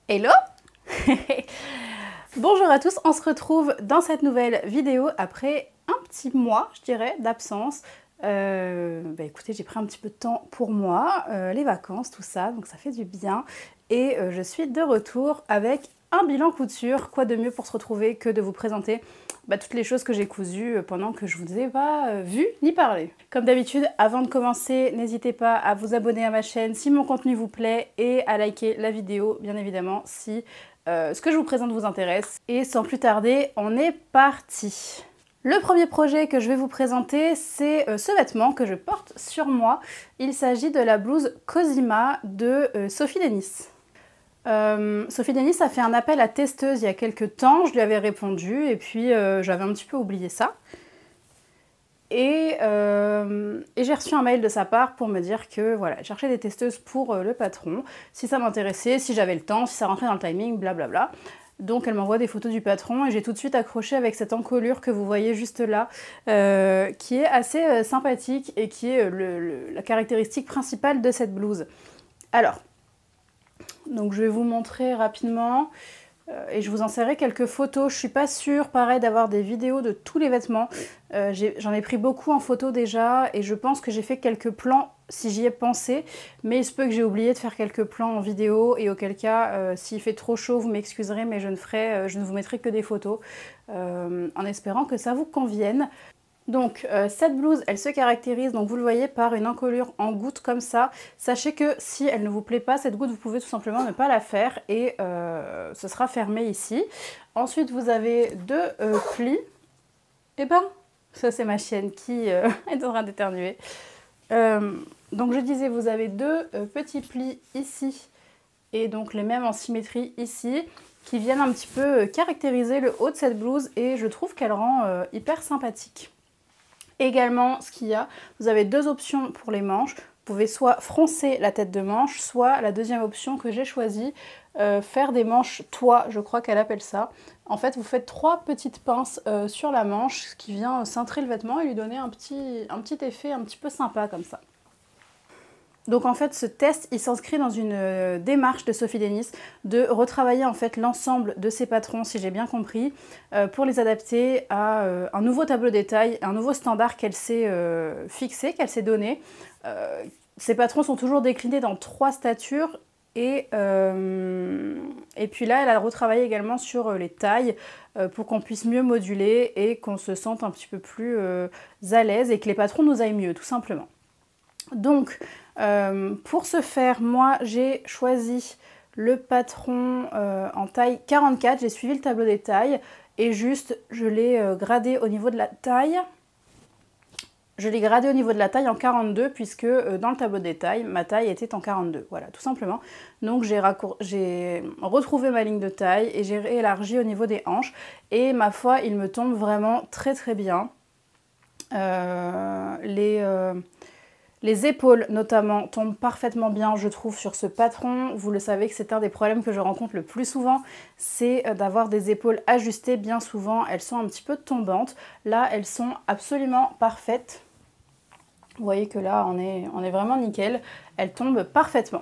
Hello. Bonjour à tous, on se retrouve dans cette nouvelle vidéo après un petit mois, je dirais, d'absence. Écoutez, j'ai pris un petit peu de temps pour moi, les vacances, tout ça, donc ça fait du bien. Et je suis de retour avec un bilan couture. Quoi de mieux pour se retrouver que de vous présenter toutes les choses que j'ai cousues pendant que je vous ai pas vu ni parlé. Comme d'habitude, avant de commencer, n'hésitez pas à vous abonner à ma chaîne si mon contenu vous plaît et à liker la vidéo, bien évidemment, si ce que je vous présente vous intéresse. Et sans plus tarder, on est parti. Le premier projet que je vais vous présenter, c'est ce vêtement que je porte sur moi. Il s'agit de la blouse Cosima de Sophie Denis. Sophie Denis a fait un appel à testeuse il y a quelques temps, je lui avais répondu et puis j'avais un petit peu oublié ça. Et j'ai reçu un mail de sa part pour me dire que voilà, elle cherchait des testeuses pour le patron, si ça m'intéressait, si j'avais le temps, si ça rentrait dans le timing, blablabla. Donc elle m'envoie des photos du patron et j'ai tout de suite accroché avec cette encolure que vous voyez juste là, qui est assez sympathique et qui est la caractéristique principale de cette blouse. Alors, donc je vais vous montrer rapidement et je vous insérerai quelques photos. Je suis pas sûre, pareil, d'avoir des vidéos de tous les vêtements. J'en ai pris beaucoup en photo déjà et je pense que j'ai fait quelques plans si j'y ai pensé, mais il se peut que j'ai oublié de faire quelques plans en vidéo et auquel cas, s'il fait trop chaud, vous m'excuserez, mais je ne vous mettrai que des photos en espérant que ça vous convienne. Donc cette blouse, elle se caractérise, donc vous le voyez, par une encolure en goutte comme ça. Sachez que si elle ne vous plaît pas, cette goutte, vous pouvez tout simplement ne pas la faire et ce sera fermé ici. Ensuite, vous avez deux plis. Et ben, ça c'est ma chienne qui est en train d'éternuer. Donc je disais, vous avez deux petits plis ici et donc les mêmes en symétrie ici qui viennent un petit peu caractériser le haut de cette blouse et je trouve qu'elle rend hyper sympathique. Également, ce qu'il y a, vous avez deux options pour les manches. Vous pouvez soit froncer la tête de manche, soit la deuxième option que j'ai choisie, faire des manches toit, je crois qu'elle appelle ça. En fait, vous faites trois petites pinces sur la manche, ce qui vient cintrer le vêtement et lui donner un petit effet un petit peu sympa comme ça. Donc en fait ce test il s'inscrit dans une démarche de Sophie Denis de retravailler en fait l'ensemble de ses patrons, si j'ai bien compris, pour les adapter à un nouveau tableau des tailles, un nouveau standard qu'elle s'est fixé, qu'elle s'est donné. Ces patrons sont toujours déclinés dans 3 statures et puis là elle a retravaillé également sur les tailles pour qu'on puisse mieux moduler et qu'on se sente un petit peu plus à l'aise et que les patrons nous aillent mieux tout simplement. Donc pour ce faire, moi j'ai choisi le patron en taille 44, j'ai suivi le tableau des tailles et juste je l'ai gradé au niveau de la taille. Je l'ai gradé au niveau de la taille en 42 puisque dans le tableau des tailles, ma taille était en 42, voilà tout simplement. Donc j'ai retrouvé ma ligne de taille et j'ai réélargi au niveau des hanches et ma foi il me tombe vraiment très très bien. Les épaules notamment tombent parfaitement bien je trouve sur ce patron. Vous le savez que c'est un des problèmes que je rencontre le plus souvent, c'est d'avoir des épaules ajustées. Bien souvent elles sont un petit peu tombantes. Là elles sont absolument parfaites. Vous voyez que là on est vraiment nickel. Elles tombent parfaitement.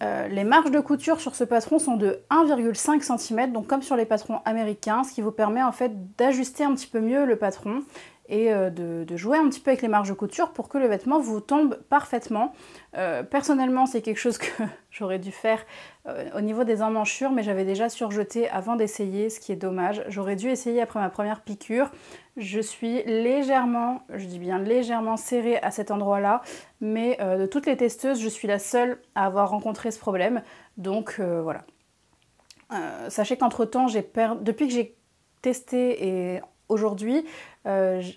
Les marges de couture sur ce patron sont de 1,5 cm, donc comme sur les patrons américains, ce qui vous permet en fait d'ajuster un petit peu mieux le patron et de jouer un petit peu avec les marges de couture pour que le vêtement vous tombe parfaitement. Personnellement, c'est quelque chose que j'aurais dû faire au niveau des emmanchures, mais j'avais déjà surjeté avant d'essayer, ce qui est dommage. J'aurais dû essayer après ma première piqûre. Je suis légèrement, je dis bien légèrement serrée à cet endroit-là, mais de toutes les testeuses, je suis la seule à avoir rencontré ce problème. Donc voilà. Sachez qu'entre-temps, depuis que j'ai testé et aujourd'hui,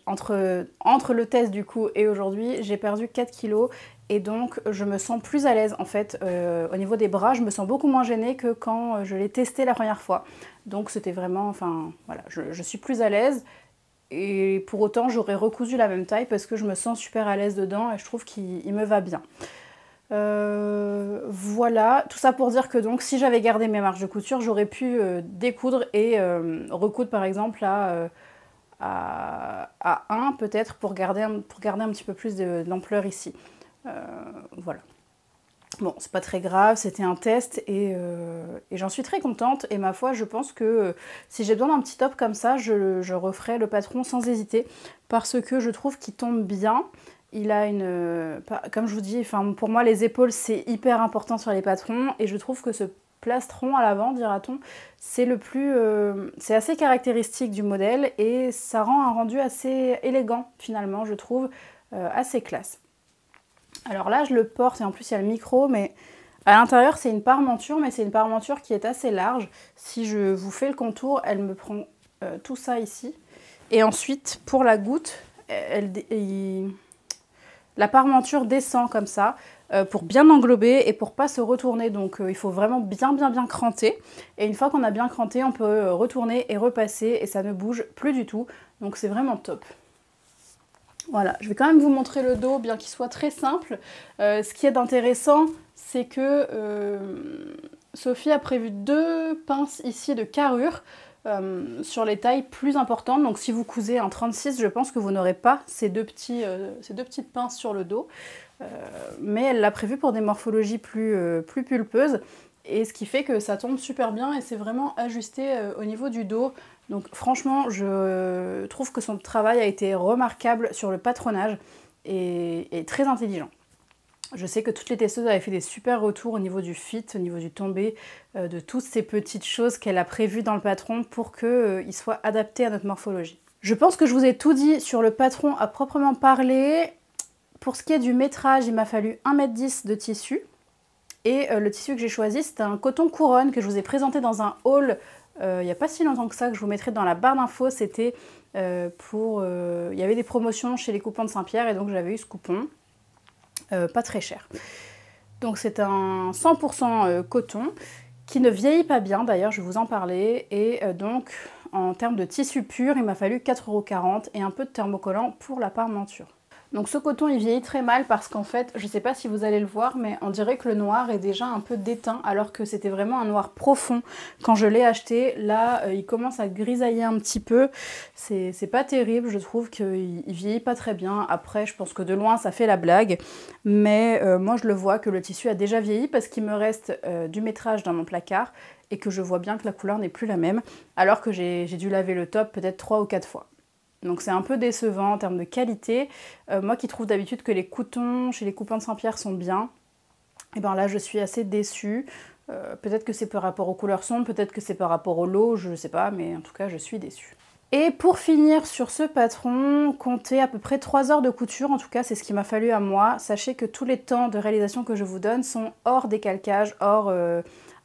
entre le test du coup et aujourd'hui, j'ai perdu 4 kilos et donc je me sens plus à l'aise en fait au niveau des bras. Je me sens beaucoup moins gênée que quand je l'ai testé la première fois. Donc c'était vraiment, enfin voilà, je suis plus à l'aise. Et pour autant, j'aurais recousu la même taille parce que je me sens super à l'aise dedans et je trouve qu'il me va bien. Voilà, tout ça pour dire que donc si j'avais gardé mes marges de couture, j'aurais pu découdre et recoudre par exemple à 1 peut-être pour garder un petit peu plus d'ampleur ici. Voilà. Bon, c'est pas très grave, c'était un test et j'en suis très contente. Et ma foi, je pense que si j'ai besoin d'un petit top comme ça, je referai le patron sans hésiter. Parce que je trouve qu'il tombe bien. Il a une... comme je vous dis, pour moi, les épaules, c'est hyper important sur les patrons. Et je trouve que ce plastron à l'avant, dira-t-on, c'est le plus... c'est assez caractéristique du modèle. Et ça rend un rendu assez élégant, finalement, je trouve, assez classe. Alors là, je le porte et en plus il y a le micro, mais à l'intérieur c'est une parmenture, mais c'est une parmenture qui est assez large. Si je vous fais le contour, elle me prend tout ça ici. Et ensuite, pour la goutte, la parmenture descend comme ça pour bien englober et pour pas se retourner. Donc il faut vraiment bien cranter. Et une fois qu'on a bien cranté, on peut retourner et repasser et ça ne bouge plus du tout. Donc c'est vraiment top. Voilà, je vais quand même vous montrer le dos, bien qu'il soit très simple. Ce qui est intéressant, c'est que Sophie a prévu 2 pinces ici de carrure sur les tailles plus importantes. Donc si vous cousez un 36, je pense que vous n'aurez pas ces deux petites pinces sur le dos. Mais elle l'a prévu pour des morphologies plus pulpeuses. Et ce qui fait que ça tombe super bien et c'est vraiment ajusté au niveau du dos. Donc franchement, je trouve que son travail a été remarquable sur le patronage et très intelligent. Je sais que toutes les testeuses avaient fait des super retours au niveau du fit, au niveau du tombé, de toutes ces petites choses qu'elle a prévues dans le patron pour qu'il soit adapté à notre morphologie. Je pense que je vous ai tout dit sur le patron à proprement parler. Pour ce qui est du métrage, il m'a fallu 1,10 m de tissu. Et le tissu que j'ai choisi, c'est un coton couronne que je vous ai présenté dans un haul il n'y a pas si longtemps que ça, que je vous mettrai dans la barre d'infos. C'était il y avait des promotions chez les coupons de Saint-Pierre et donc j'avais eu ce coupon, pas très cher. Donc c'est un 100% coton qui ne vieillit pas bien, d'ailleurs je vais vous en parler. Et donc en termes de tissu pur, il m'a fallu 4,40 € et un peu de thermocollant pour la parmenture. Donc ce coton il vieillit très mal parce qu'en fait, je ne sais pas si vous allez le voir, mais on dirait que le noir est déjà un peu déteint alors que c'était vraiment un noir profond quand je l'ai acheté. Là, il commence à grisailler un petit peu. C'est pas terrible, je trouve qu'il vieillit pas très bien. Après, je pense que de loin ça fait la blague, mais moi je le vois que le tissu a déjà vieilli parce qu'il me reste du métrage dans mon placard et que je vois bien que la couleur n'est plus la même alors que j'ai dû laver le top peut-être 3 ou 4 fois. Donc c'est un peu décevant en termes de qualité. Moi qui trouve d'habitude que les coutons chez les coupons de Saint-Pierre sont bien, et bien là je suis assez déçue. Peut-être que c'est par rapport aux couleurs sombres, peut-être que c'est par rapport au lot, je ne sais pas, mais en tout cas je suis déçue. Et pour finir sur ce patron, comptez à peu près 3 heures de couture, en tout cas c'est ce qu'il m'a fallu à moi. Sachez que tous les temps de réalisation que je vous donne sont hors décalcage, hors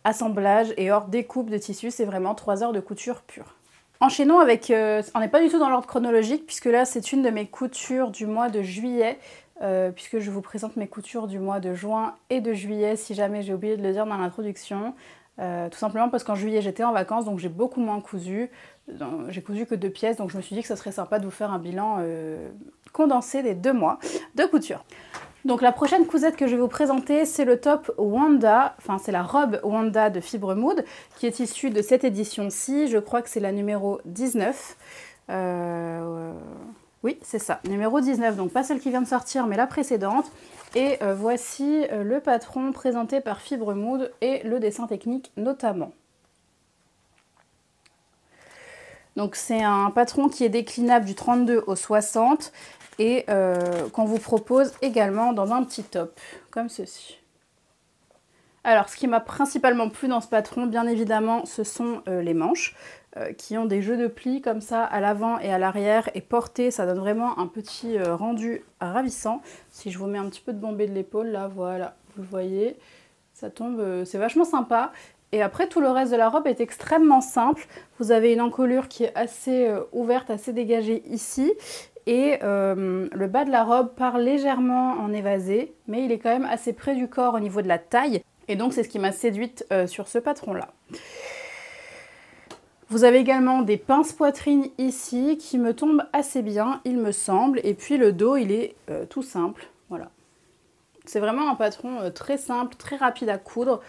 assemblage et hors découpe de tissu, c'est vraiment 3 heures de couture pure. Enchaînons avec, on n'est pas du tout dans l'ordre chronologique puisque là c'est une de mes coutures du mois de juillet, puisque je vous présente mes coutures du mois de juin et de juillet si jamais j'ai oublié de le dire dans l'introduction. Tout simplement parce qu'en juillet j'étais en vacances donc j'ai beaucoup moins cousu, j'ai cousu que 2 pièces donc je me suis dit que ça serait sympa de vous faire un bilan condensé des 2 mois de couture. Donc la prochaine cousette que je vais vous présenter, c'est le top Wanda, enfin c'est la robe Wanda de Fibre Mood, qui est issue de cette édition-ci, je crois que c'est la numéro 19. Oui, c'est ça, numéro 19, donc pas celle qui vient de sortir, mais la précédente. Et voici le patron présenté par Fibre Mood et le dessin technique notamment. Donc c'est un patron qui est déclinable du 32 au 60 et qu'on vous propose également dans un petit top, comme ceci. Alors ce qui m'a principalement plu dans ce patron, bien évidemment, ce sont les manches qui ont des jeux de plis comme ça à l'avant et à l'arrière et portés, ça donne vraiment un petit rendu ravissant. Si je vous mets un petit peu de bombée de l'épaule, là voilà, vous le voyez, ça tombe, c'est vachement sympa. Et après, tout le reste de la robe est extrêmement simple. Vous avez une encolure qui est assez ouverte, assez dégagée ici. Et le bas de la robe part légèrement en évasé, mais il est quand même assez près du corps au niveau de la taille. Et donc, c'est ce qui m'a séduite sur ce patron-là. Vous avez également des pinces poitrine ici qui me tombent assez bien, il me semble. Et puis le dos, il est tout simple. Voilà. C'est vraiment un patron très simple, très rapide à coudre.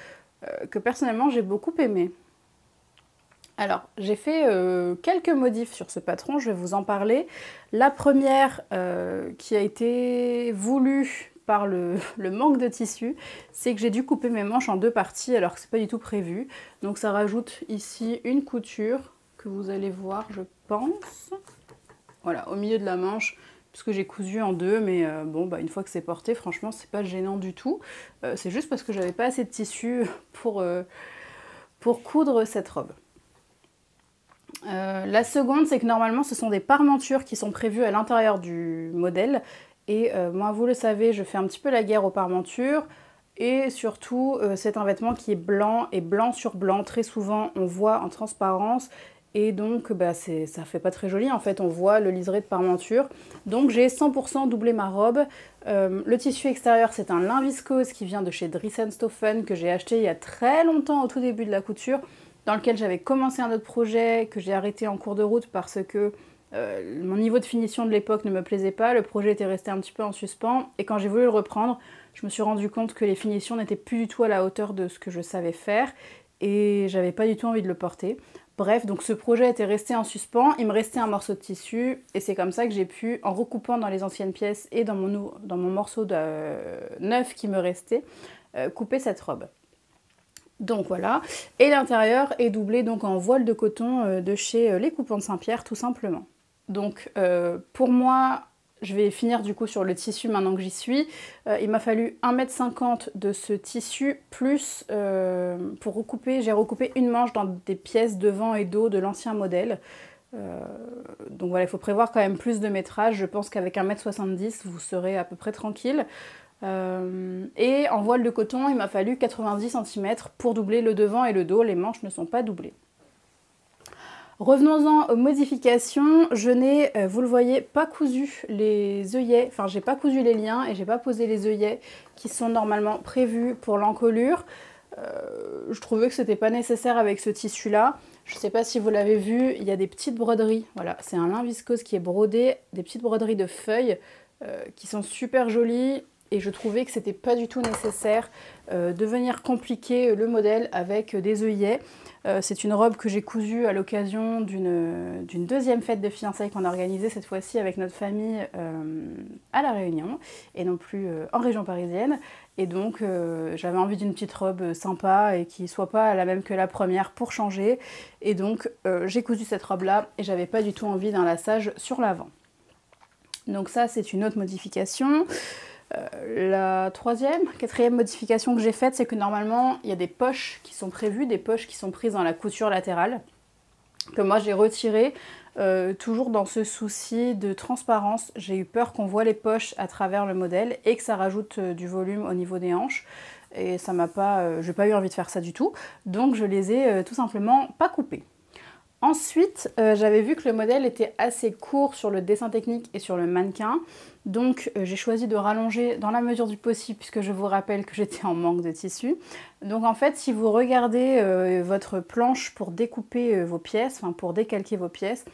Que personnellement j'ai beaucoup aimé. Alors j'ai fait quelques modifs sur ce patron, je vais vous en parler. La première qui a été voulue par le manque de tissu, c'est que j'ai dû couper mes manches en 2 parties alors que c'est pas du tout prévu. Donc ça rajoute ici une couture que vous allez voir, je pense. Voilà, au milieu de la manche, puisque j'ai cousu en 2, mais bon, bah, une fois que c'est porté, franchement, c'est pas gênant du tout. C'est juste parce que j'avais pas assez de tissu pour coudre cette robe. La seconde, c'est que normalement, ce sont des parmentures qui sont prévues à l'intérieur du modèle. Et moi, vous le savez, je fais un petit peu la guerre aux parmentures. Et surtout, c'est un vêtement qui est blanc et blanc sur blanc. Très souvent, on voit en transparence. Et donc, bah, ça fait pas très joli. En fait, on voit le liseré de parmenture. Donc, j'ai 100% doublé ma robe. Le tissu extérieur, c'est un lin viscose qui vient de chez Dries&Stoffen que j'ai acheté il y a très longtemps, au tout début de la couture, dans lequel j'avais commencé un autre projet que j'ai arrêté en cours de route parce que mon niveau de finition de l'époque ne me plaisait pas. Le projet était resté un petit peu en suspens. Et quand j'ai voulu le reprendre, je me suis rendu compte que les finitions n'étaient plus du tout à la hauteur de ce que je savais faire. Et j'avais pas du tout envie de le porter. Bref, donc ce projet était resté en suspens, il me restait un morceau de tissu et c'est comme ça que j'ai pu, en recoupant dans les anciennes pièces et dans mon morceau neuf qui me restait, couper cette robe. Donc voilà, et l'intérieur est doublé donc en voile de coton de chez Les Coupons de Saint-Pierre tout simplement. Donc pour moi, je vais finir du coup sur le tissu maintenant que j'y suis. Il m'a fallu 1,50 m de ce tissu, plus pour recouper, j'ai recoupé une manche dans des pièces devant et dos de l'ancien modèle. Donc voilà, il faut prévoir quand même plus de métrage. Je pense qu'avec 1,70 m, vous serez à peu près tranquille. Et en voile de coton, il m'a fallu 90 cm pour doubler le devant et le dos. Les manches ne sont pas doublées. Revenons-en aux modifications, je n'ai, vous le voyez, pas cousu les œillets, enfin j'ai pas cousu les liens et j'ai pas posé les œillets qui sont normalement prévus pour l'encolure. Je trouvais que c'était pas nécessaire avec ce tissu-là. Je sais pas si vous l'avez vu, il y a des petites broderies, voilà, c'est un lin viscose qui est brodé, des petites broderies de feuilles qui sont super jolies. Et je trouvais que c'était pas du tout nécessaire de venir compliquer le modèle avec des œillets. C'est une robe que j'ai cousue à l'occasion d'une deuxième fête de fiançailles qu'on a organisée cette fois-ci avec notre famille à La Réunion et non plus en région parisienne. Et donc j'avais envie d'une petite robe sympa et qui soit pas la même que la première pour changer. Et donc j'ai cousu cette robe-là et j'avais pas du tout envie d'un laçage sur l'avant. Donc ça c'est une autre modification. La quatrième modification que j'ai faite, c'est que normalement, il y a des poches qui sont prévues, des poches qui sont prises dans la couture latérale, que moi j'ai retirées, toujours dans ce souci de transparence. J'ai eu peur qu'on voit les poches à travers le modèle et que ça rajoute du volume au niveau des hanches. Et ça m'a pas, j'ai pas eu envie de faire ça du tout, donc je les ai tout simplement pas coupées. Ensuite, j'avais vu que le modèle était assez court sur le dessin technique et sur le mannequin. Donc j'ai choisi de rallonger dans la mesure du possible puisque je vous rappelle que j'étais en manque de tissu. Donc en fait, si vous regardez votre planche pour découper vos pièces, enfin pour décalquer vos pièces,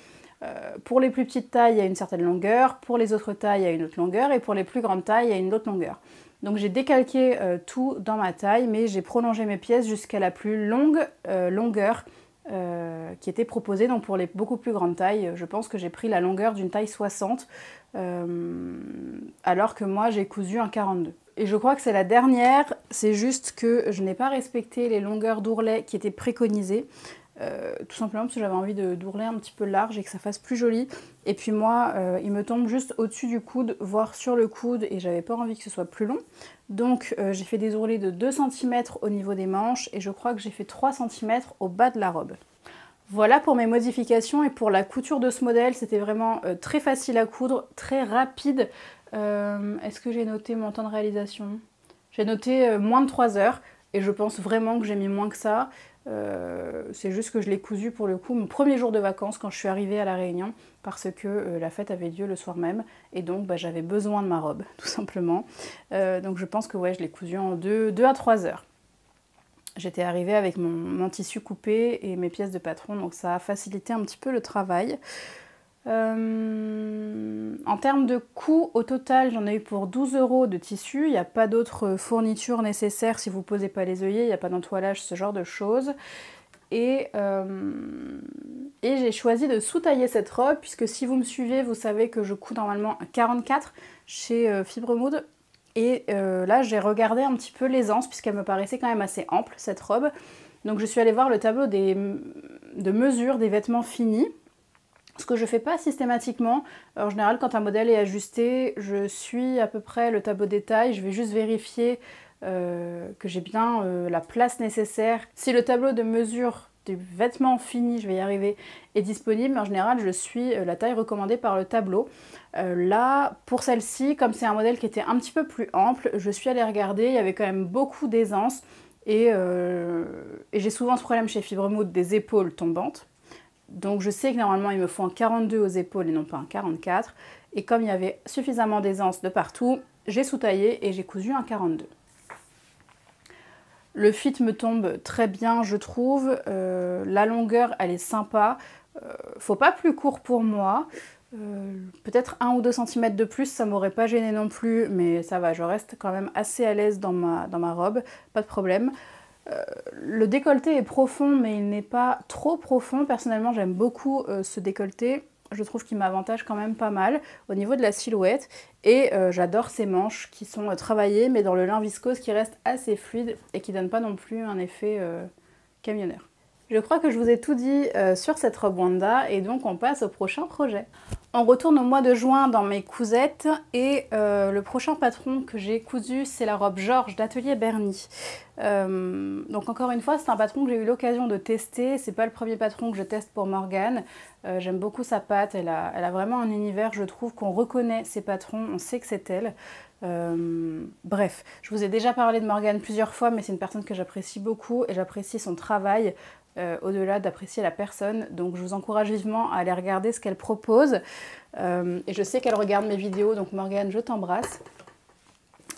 pour les plus petites tailles, il y a une certaine longueur, pour les autres tailles, il y a une autre longueur, et pour les plus grandes tailles, il y a une autre longueur. Donc j'ai décalqué tout dans ma taille, mais j'ai prolongé mes pièces jusqu'à la plus longue longueur qui était proposée. Donc pour les beaucoup plus grandes tailles, je pense que j'ai pris la longueur d'une taille 60, alors que moi j'ai cousu un 42. Et je crois que c'est la dernière, c'est juste que je n'ai pas respecté les longueurs d'ourlet qui étaient préconisées. Tout simplement parce que j'avais envie d'ourler un petit peu large et que ça fasse plus joli. Et puis moi, il me tombe juste au-dessus du coude, voire sur le coude, et j'avais pas envie que ce soit plus long. Donc j'ai fait des ourlets de 2 cm au niveau des manches, et je crois que j'ai fait 3 cm au bas de la robe. Voilà pour mes modifications, et pour la couture de ce modèle, c'était vraiment très facile à coudre, très rapide. Est-ce que j'ai noté mon temps de réalisation? J'ai noté moins de 3 heures, et je pense vraiment que j'ai mis moins que ça. C'est juste que je l'ai cousu pour le coup mon premier jour de vacances quand je suis arrivée à La Réunion, parce que la fête avait lieu le soir même et donc bah, j'avais besoin de ma robe tout simplement. Donc je pense que ouais, je l'ai cousu en 2 à 3 heures. J'étais arrivée avec mon tissu coupé et mes pièces de patron, donc ça a facilité un petit peu le travail. En termes de coût, au total, j'en ai eu pour 12 € de tissu. Il n'y a pas d'autres fournitures nécessaires si vous ne posez pas les œillets, il n'y a pas d'entoilage, ce genre de choses. Et j'ai choisi de sous-tailler cette robe, puisque si vous me suivez, vous savez que je couds normalement un 44 chez Fibremood. Et là, j'ai regardé un petit peu l'aisance, puisqu'elle me paraissait quand même assez ample, cette robe. Donc je suis allée voir le tableau de mesure des vêtements finis. Ce que je ne fais pas systématiquement. En général, quand un modèle est ajusté, je suis à peu près le tableau des tailles. Je vais juste vérifier que j'ai bien la place nécessaire. Si le tableau de mesure des vêtements finis, je vais y arriver, est disponible, mais en général, je suis la taille recommandée par le tableau. Là, pour celle-ci, comme c'est un modèle qui était un petit peu plus ample, je suis allée regarder. Il y avait quand même beaucoup d'aisance. Et j'ai souvent ce problème chez Fibremood des épaules tombantes. Donc je sais que normalement il me faut un 42 aux épaules et non pas un 44. Et comme il y avait suffisamment d'aisance de partout, j'ai sous-taillé et j'ai cousu un 42. Le fit me tombe très bien, je trouve. La longueur, elle est sympa. Faut pas plus court pour moi. Peut-être 1 ou 2 cm de plus, ça m'aurait pas gêné non plus, mais ça va, je reste quand même assez à l'aise dans ma robe, pas de problème. Le décolleté est profond, mais il n'est pas trop profond. Personnellement, j'aime beaucoup ce décolleté. Je trouve qu'il m'avantage quand même pas mal au niveau de la silhouette. Et j'adore ces manches qui sont travaillées, mais dans le lin viscose qui reste assez fluide et qui ne donne pas non plus un effet camionneur. Je crois que je vous ai tout dit sur cette robe Wanda et donc on passe au prochain projet. On retourne au mois de juin dans mes cousettes et le prochain patron que j'ai cousu, c'est la robe Georges d'Atelier Berny. Donc encore une fois, c'est un patron que j'ai eu l'occasion de tester. C'est pas le premier patron que je teste pour Morgane. J'aime beaucoup sa patte, elle a vraiment un univers, je trouve qu'on reconnaît ses patrons, on sait que c'est elle. Bref, je vous ai déjà parlé de Morgane plusieurs fois, mais c'est une personne que j'apprécie beaucoup et j'apprécie son travail. Au-delà d'apprécier la personne, donc je vous encourage vivement à aller regarder ce qu'elle propose et je sais qu'elle regarde mes vidéos, donc Morgane, je t'embrasse.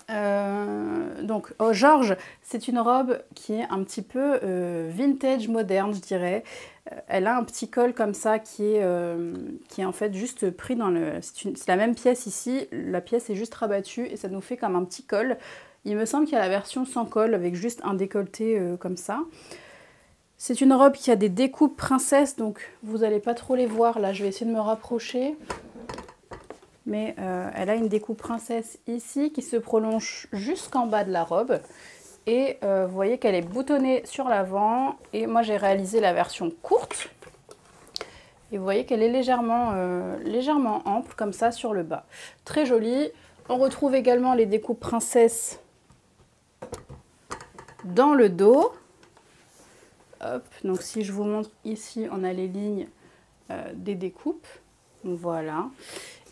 Donc Georges, c'est une robe qui est un petit peu vintage moderne, je dirais. Elle a un petit col comme ça qui est en fait juste pris dans le... C'est la même pièce ici, la pièce est juste rabattue et ça nous fait comme un petit col. Il me semble qu'il y a la version sans col avec juste un décolleté comme ça. C'est une robe qui a des découpes princesse, donc vous n'allez pas trop les voir. Là, je vais essayer de me rapprocher. Mais elle a une découpe princesse ici qui se prolonge jusqu'en bas de la robe. Et vous voyez qu'elle est boutonnée sur l'avant. Et moi, j'ai réalisé la version courte. Et vous voyez qu'elle est légèrement ample, comme ça, sur le bas. Très jolie. On retrouve également les découpes princesse dans le dos. Hop, donc si je vous montre ici, on a les lignes des découpes. Voilà.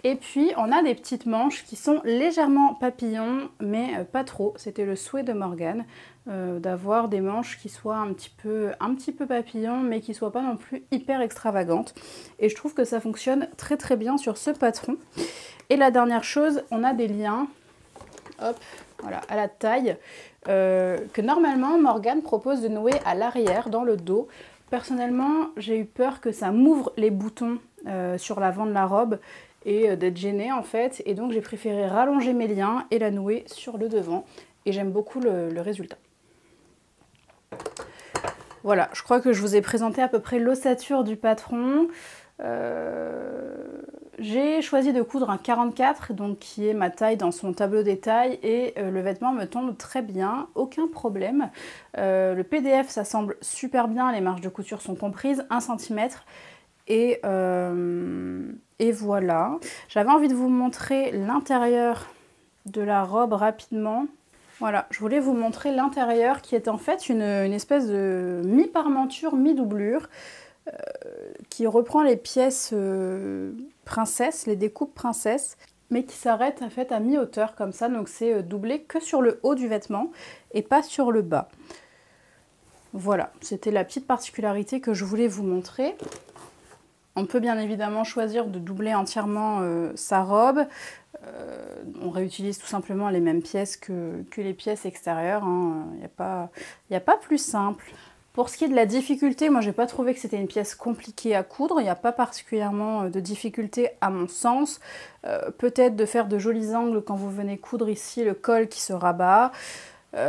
Et puis, on a des petites manches qui sont légèrement papillons, mais pas trop. C'était le souhait de Morgane, d'avoir des manches qui soient un petit peu papillons, mais qui ne soient pas non plus hyper extravagantes. Et je trouve que ça fonctionne très très bien sur ce patron. Et la dernière chose, on a des liens, hop, voilà, à la taille, que normalement Morgane propose de nouer à l'arrière, dans le dos. Personnellement, j'ai eu peur que ça m'ouvre les boutons sur l'avant de la robe et d'être gênée en fait. Et donc j'ai préféré rallonger mes liens et la nouer sur le devant. Et j'aime beaucoup le résultat. Voilà, je crois que je vous ai présenté à peu près l'ossature du patron. J'ai choisi de coudre un 44, donc qui est ma taille dans son tableau des tailles, et le vêtement me tombe très bien, aucun problème. Le PDF, ça semble super bien, les marges de couture sont comprises, 1 cm. Et voilà. J'avais envie de vous montrer l'intérieur de la robe rapidement. Voilà, je voulais vous montrer l'intérieur qui est en fait une espèce de mi-parmenture, mi-doublure. Qui reprend les pièces princesse, les découpes princesse, mais qui s'arrête en fait à mi-hauteur comme ça, donc c'est doublé que sur le haut du vêtement et pas sur le bas. Voilà, c'était la petite particularité que je voulais vous montrer. On peut bien évidemment choisir de doubler entièrement sa robe. On réutilise tout simplement les mêmes pièces que les pièces extérieures, hein. Il n'y a pas plus simple. Pour ce qui est de la difficulté, moi j'ai pas trouvé que c'était une pièce compliquée à coudre, il n'y a pas particulièrement de difficulté à mon sens. Peut-être de faire de jolis angles quand vous venez coudre ici le col qui se rabat. Il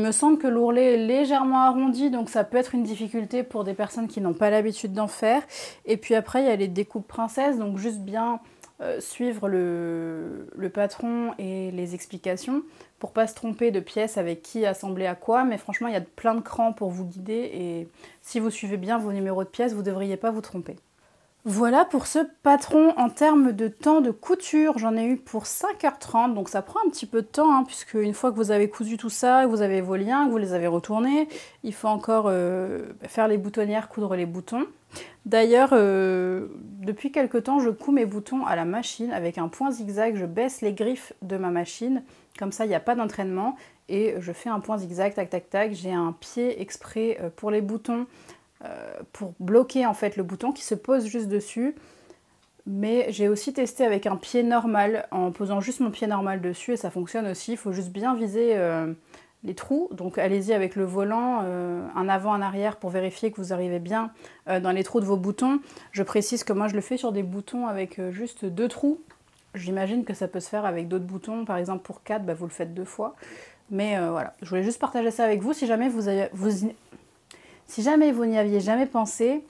me semble que l'ourlet est légèrement arrondi, donc ça peut être une difficulté pour des personnes qui n'ont pas l'habitude d'en faire. Et puis après il y a les découpes princesses, donc juste bien suivre le patron et les explications pour pas se tromper de pièces avec qui assembler à quoi, mais franchement il y a plein de crans pour vous guider et si vous suivez bien vos numéros de pièces, vous ne devriez pas vous tromper. Voilà pour ce patron. En termes de temps de couture, j'en ai eu pour 5h30, donc ça prend un petit peu de temps, hein, puisque une fois que vous avez cousu tout ça, que vous avez vos liens, que vous les avez retournés, il faut encore faire les boutonnières, coudre les boutons. D'ailleurs, depuis quelque temps, je couds mes boutons à la machine avec un point zigzag, je baisse les griffes de ma machine, comme ça il n'y a pas d'entraînement, et je fais un point zigzag, tac tac tac, j'ai un pied exprès pour les boutons, pour bloquer en fait le bouton qui se pose juste dessus. Mais j'ai aussi testé avec un pied normal, en posant juste mon pied normal dessus, et ça fonctionne aussi. Il faut juste bien viser les trous. Donc allez-y avec le volant, un avant, un arrière, pour vérifier que vous arrivez bien dans les trous de vos boutons. Je précise que moi je le fais sur des boutons avec juste 2 trous. J'imagine que ça peut se faire avec d'autres boutons, par exemple pour 4, bah, vous le faites 2 fois. Mais voilà, je voulais juste partager ça avec vous. Si jamais vous n'y aviez jamais pensé,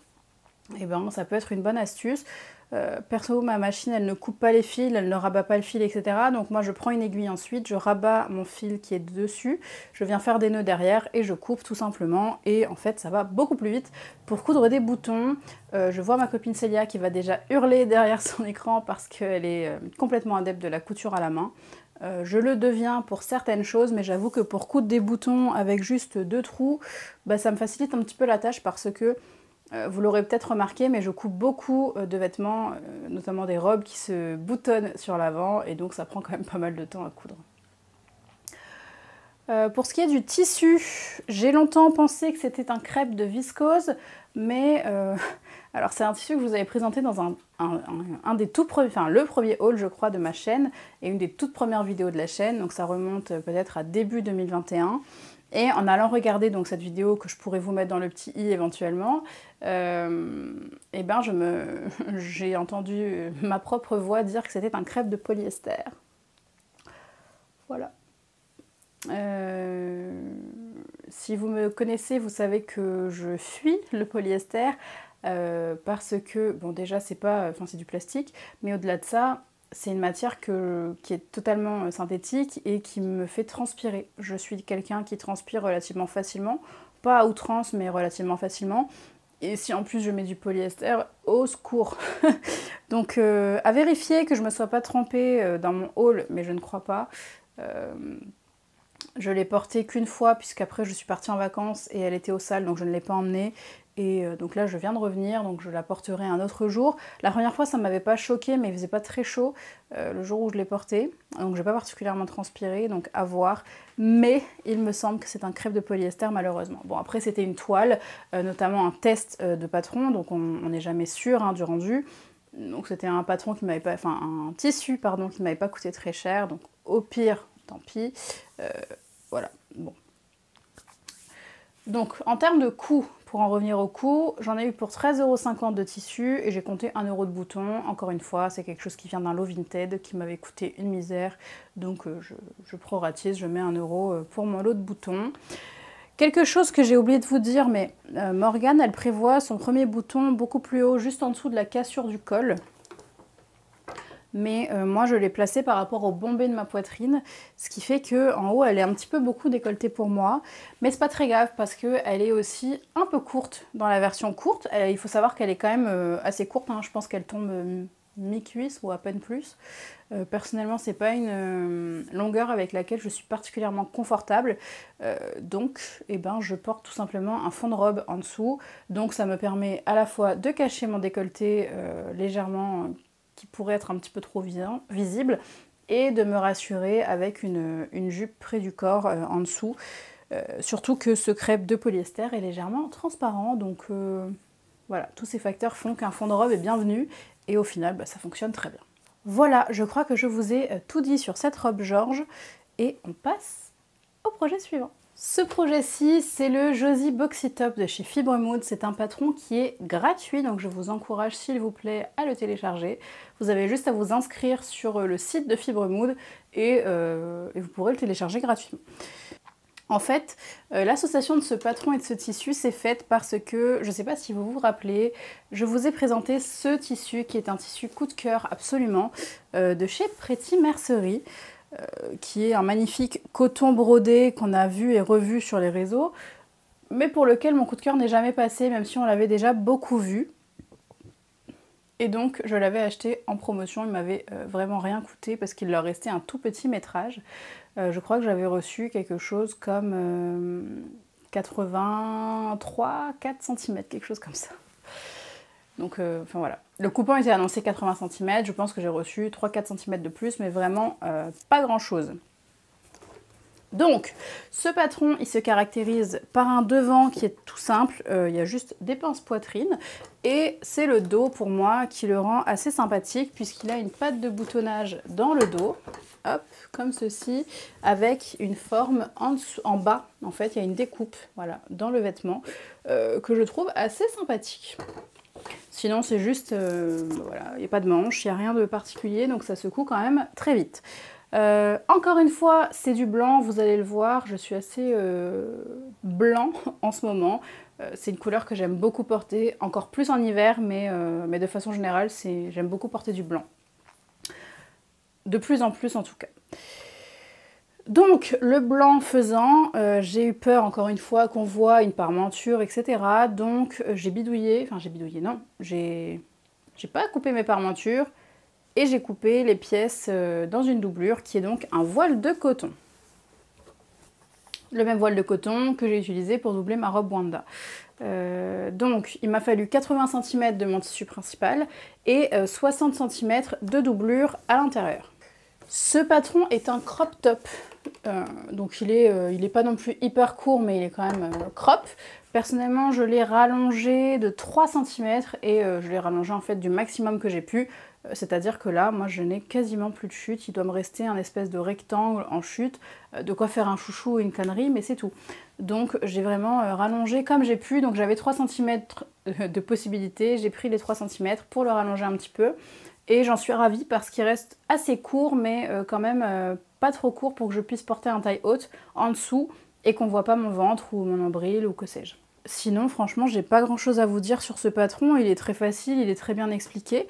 eh ben, ça peut être une bonne astuce. Perso, ma machine, elle ne coupe pas les fils, elle ne rabat pas le fil, etc. Donc moi, je prends une aiguille ensuite, je rabats mon fil qui est dessus, je viens faire des nœuds derrière et je coupe tout simplement. Et en fait, ça va beaucoup plus vite pour coudre des boutons. Je vois ma copine Célia qui va déjà hurler derrière son écran parce qu'elle est complètement adepte de la couture à la main. Je le deviens pour certaines choses, mais j'avoue que pour coudre des boutons avec juste 2 trous, bah, ça me facilite un petit peu la tâche parce que, vous l'aurez peut-être remarqué, mais je coupe beaucoup de vêtements, notamment des robes qui se boutonnent sur l'avant, et donc ça prend quand même pas mal de temps à coudre. Pour ce qui est du tissu, j'ai longtemps pensé que c'était un crêpe de viscose, mais alors c'est un tissu que je vous avais présenté dans un des tout premiers, enfin le premier haul je crois de ma chaîne, et une des toutes premières vidéos de la chaîne, donc ça remonte peut-être à début 2021. Et en allant regarder donc cette vidéo que je pourrais vous mettre dans le petit i éventuellement, et ben j'ai entendu ma propre voix dire que c'était un crêpe de polyester. Voilà. Si vous me connaissez, vous savez que je fuis le polyester parce que, bon déjà c'est pas, enfin c'est du plastique, mais au-delà de ça, c'est une matière qui est totalement synthétique et qui me fait transpirer. Je suis quelqu'un qui transpire relativement facilement, pas à outrance mais relativement facilement. Et si en plus je mets du polyester, au secours. Donc à vérifier que je me sois pas trompée dans mon haul, mais je ne crois pas. Je l'ai portée qu'une fois puisqu'après je suis partie en vacances et elle était au sale, donc je ne l'ai pas emmenée. Et donc là je viens de revenir, donc je la porterai un autre jour. La première fois ça ne m'avait pas choquée, mais il faisait pas très chaud le jour où je l'ai portée. Donc je n'ai pas particulièrement transpiré, donc à voir. Mais il me semble que c'est un crêpe de polyester malheureusement. Bon après c'était une toile, notamment un test de patron, donc on n'est jamais sûr hein, du rendu. Donc c'était un patron qui m'avait pas, enfin un tissu pardon qui m'avait pas coûté très cher, donc au pire tant pis. Voilà, bon. Donc en termes de coût, pour en revenir au coût, j'en ai eu pour 13,50 € de tissu et j'ai compté 1 € de bouton. Encore une fois, c'est quelque chose qui vient d'un lot Vinted qui m'avait coûté une misère. Donc je proratise, je mets 1 € pour mon lot de boutons. Quelque chose que j'ai oublié de vous dire, mais Morgane, elle prévoit son premier bouton beaucoup plus haut, juste en dessous de la cassure du col. Mais moi je l'ai placée par rapport au bombé de ma poitrine, ce qui fait qu'en haut elle est un petit peu beaucoup décolletée pour moi, mais c'est pas très grave parce qu'elle est aussi un peu courte dans la version courte. Il faut savoir qu'elle est quand même assez courte, hein. Je pense qu'elle tombe mi-cuisse ou à peine plus. Personnellement c'est pas une longueur avec laquelle je suis particulièrement confortable, donc eh ben, je porte tout simplement un fond de robe en dessous, donc ça me permet à la fois de cacher mon décolleté légèrement qui pourrait être un petit peu trop visible, et de me rassurer avec une jupe près du corps en dessous. Surtout que ce crêpe de polyester est légèrement transparent, donc voilà, tous ces facteurs font qu'un fond de robe est bienvenu, et au final, bah, ça fonctionne très bien. Voilà, je crois que je vous ai tout dit sur cette robe Georges, et on passe au projet suivant. Ce projet-ci, c'est le Josie Boxy Top de chez Fibremood. C'est un patron qui est gratuit, donc je vous encourage s'il vous plaît à le télécharger. Vous avez juste à vous inscrire sur le site de Fibremood et vous pourrez le télécharger gratuitement. En fait, l'association de ce patron et de ce tissu s'est faite parce que, je ne sais pas si vous vous rappelez, je vous ai présenté ce tissu qui est un tissu coup de cœur absolument de chez Pretty Mercerie, qui est un magnifique coton brodé qu'on a vu et revu sur les réseaux, mais pour lequel mon coup de cœur n'est jamais passé, même si on l'avait déjà beaucoup vu. Et donc je l'avais acheté en promotion, il m'avait vraiment rien coûté parce qu'il leur restait un tout petit métrage. Je crois que j'avais reçu quelque chose comme 83, 4 cm, quelque chose comme ça. Donc enfin voilà. Le coupon était annoncé 80 cm, je pense que j'ai reçu 3-4 cm de plus, mais vraiment pas grand chose. Donc, ce patron, il se caractérise par un devant qui est tout simple, il y a juste des pinces poitrine, et c'est le dos pour moi qui le rend assez sympathique puisqu'il a une patte de boutonnage dans le dos, hop, comme ceci, avec une forme en bas, en fait, il y a une découpe, voilà, dans le vêtement, que je trouve assez sympathique. Sinon, c'est juste, voilà, il n'y a pas de manche, il n'y a rien de particulier, donc ça se coud quand même très vite. Encore une fois, c'est du blanc, vous allez le voir, je suis assez blanc en ce moment. C'est une couleur que j'aime beaucoup porter, encore plus en hiver, mais de façon générale, j'aime beaucoup porter du blanc. De plus en plus en tout cas. Donc, le blanc faisant, j'ai eu peur encore une fois qu'on voit une parmenture, etc. Donc, j'ai bidouillé, enfin j'ai bidouillé, non, j'ai pas coupé mes parmentures. Et j'ai coupé les pièces dans une doublure qui est donc un voile de coton. Le même voile de coton que j'ai utilisé pour doubler ma robe Wanda. Donc il m'a fallu 80 cm de mon tissu principal et 60 cm de doublure à l'intérieur. Ce patron est un crop top. Donc il est pas non plus hyper court, mais il est quand même crop. Personnellement, je l'ai rallongé de 3 cm et je l'ai rallongé en fait du maximum que j'ai pu. C'est-à-dire que là, moi je n'ai quasiment plus de chute, il doit me rester un espèce de rectangle en chute, de quoi faire un chouchou ou une connerie, mais c'est tout. Donc j'ai vraiment rallongé comme j'ai pu, donc j'avais 3 cm de possibilité, j'ai pris les 3 cm pour le rallonger un petit peu, et j'en suis ravie parce qu'il reste assez court, mais quand même pas trop court pour que je puisse porter un taille haute en dessous, et qu'on voit pas mon ventre ou mon nombril ou que sais-je. Sinon, franchement, j'ai pas grand chose à vous dire sur ce patron, il est très facile, il est très bien expliqué.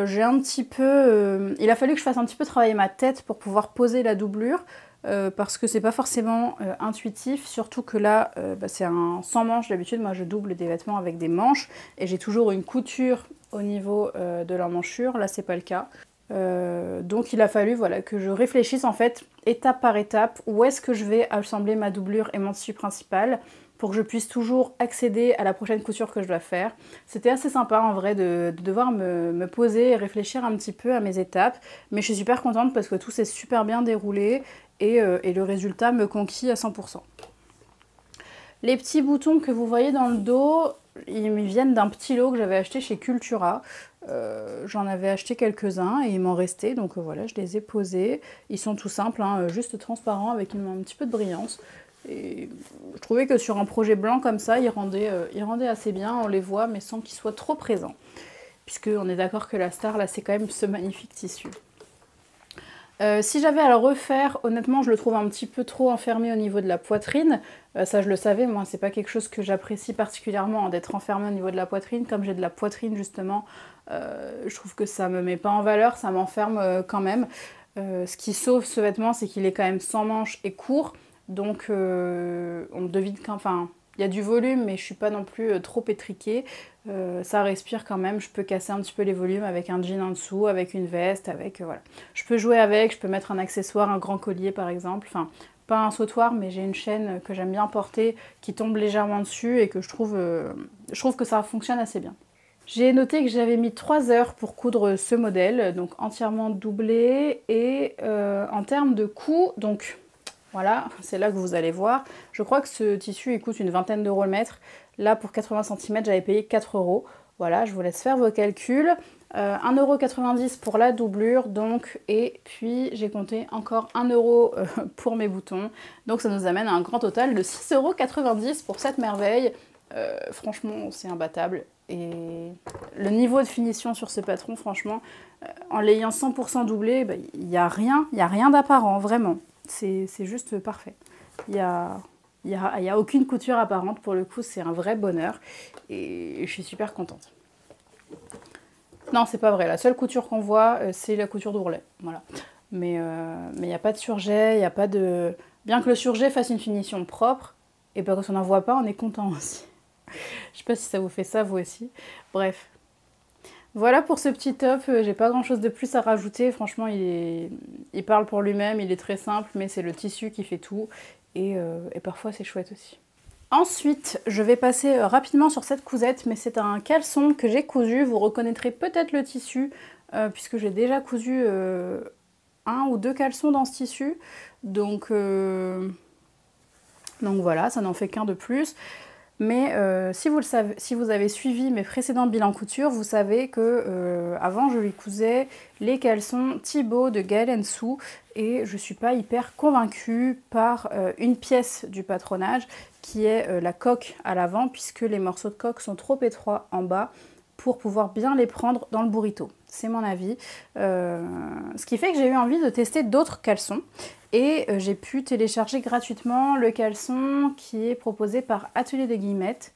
J'ai un petit peu... il a fallu que je fasse un petit peu travailler ma tête pour pouvoir poser la doublure, parce que c'est pas forcément intuitif, surtout que là, c'est un sans manche. D'habitude, moi je double des vêtements avec des manches, et j'ai toujours une couture au niveau de l'emmanchure, là c'est pas le cas. Donc il a fallu voilà, que je réfléchisse en fait, étape par étape, où est-ce que je vais assembler ma doublure et mon tissu principal, pour que je puisse toujours accéder à la prochaine couture que je dois faire. C'était assez sympa en vrai de devoir me poser et réfléchir un petit peu à mes étapes, mais je suis super contente parce que tout s'est super bien déroulé et le résultat me conquit à 100%. Les petits boutons que vous voyez dans le dos, ils me viennent d'un petit lot que j'avais acheté chez Cultura. J'en avais acheté quelques-uns et il m'en restait, donc voilà, je les ai posés. Ils sont tout simples, hein, juste transparents avec un petit peu de brillance. Et je trouvais que sur un projet blanc comme ça, il rendait assez bien, on les voit, mais sans qu'ils soient trop présents. Puisqu'on est d'accord que la star, là, c'est quand même ce magnifique tissu. Si j'avais à le refaire, honnêtement, je le trouve un petit peu trop enfermé au niveau de la poitrine. Ça, je le savais, moi, c'est pas quelque chose que j'apprécie particulièrement, hein, d'être enfermé au niveau de la poitrine. Comme j'ai de la poitrine, justement, je trouve que ça me met pas en valeur, ça m'enferme quand même. Ce qui sauve ce vêtement, c'est qu'il est quand même sans manches et court. Donc on devine qu'enfin, il y a du volume, mais je suis pas non plus trop étriquée. Ça respire quand même, je peux casser un petit peu les volumes avec un jean en dessous, avec une veste, avec voilà. Je peux jouer avec, je peux mettre un accessoire, un grand collier par exemple. Enfin, pas un sautoir, mais j'ai une chaîne que j'aime bien porter, qui tombe légèrement dessus et que je trouve que ça fonctionne assez bien. J'ai noté que j'avais mis 3 heures pour coudre ce modèle, donc entièrement doublé, et en termes de coût, donc voilà, c'est là que vous allez voir. Je crois que ce tissu, il coûte une vingtaine d'euros le mètre. Là, pour 80 cm, j'avais payé 4 euros. Voilà, je vous laisse faire vos calculs. 1,90 € pour la doublure, donc, et puis j'ai compté encore 1 € pour mes boutons. Donc ça nous amène à un grand total de 6,90 € pour cette merveille. Franchement, c'est imbattable. Et le niveau de finition sur ce patron, franchement, en l'ayant 100% doublé, il n'y a rien d'apparent, vraiment. C'est juste parfait. Il y a Il y a aucune couture apparente pour le coup, c'est un vrai bonheur et je suis super contente. Non, c'est pas vrai, la seule couture qu'on voit, c'est la couture d'ourlet, voilà. Mais il n'y a pas de surjet, il n'y a pas de... Bien que le surjet fasse une finition propre, et ben quand on n'en voit pas, on est content aussi. Je sais pas si ça vous fait ça, vous aussi. Bref. Voilà pour ce petit top, j'ai pas grand chose de plus à rajouter, franchement il parle pour lui-même, il est très simple, mais c'est le tissu qui fait tout, et parfois c'est chouette aussi. Ensuite, je vais passer rapidement sur cette cousette, mais c'est un caleçon que j'ai cousu, vous reconnaîtrez peut-être le tissu, puisque j'ai déjà cousu un ou deux caleçons dans ce tissu, donc voilà, ça n'en fait qu'un de plus. Mais si vous avez suivi mes précédents bilans couture, vous savez que avant je lui cousais les caleçons Thibaut de Gaël & Sou et je suis pas hyper convaincue par une pièce du patronage qui est la coque à l'avant, puisque les morceaux de coque sont trop étroits en bas pour pouvoir bien les prendre dans le burrito. C'est mon avis. Ce qui fait que j'ai eu envie de tester d'autres caleçons. Et j'ai pu télécharger gratuitement le caleçon qui est proposé par Atelier des Guillemettes.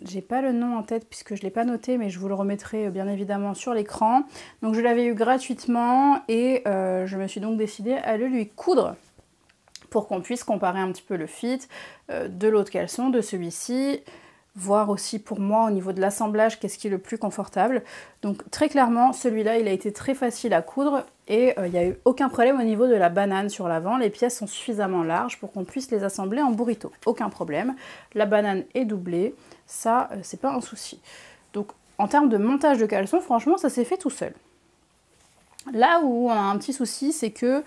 J'ai pas le nom en tête puisque je ne l'ai pas noté, mais je vous le remettrai bien évidemment sur l'écran. Donc je l'avais eu gratuitement et je me suis donc décidée à le lui coudre pour qu'on puisse comparer un petit peu le fit de l'autre caleçon, de celui-ci, voir aussi pour moi au niveau de l'assemblage qu'est-ce qui est le plus confortable. Donc très clairement celui-là il a été très facile à coudre et il n'y a eu aucun problème au niveau de la banane sur l'avant. Les pièces sont suffisamment larges pour qu'on puisse les assembler en burrito, aucun problème. La banane est doublée, ça c'est pas un souci. Donc en termes de montage de caleçon, franchement ça s'est fait tout seul. Là où on a un petit souci, c'est que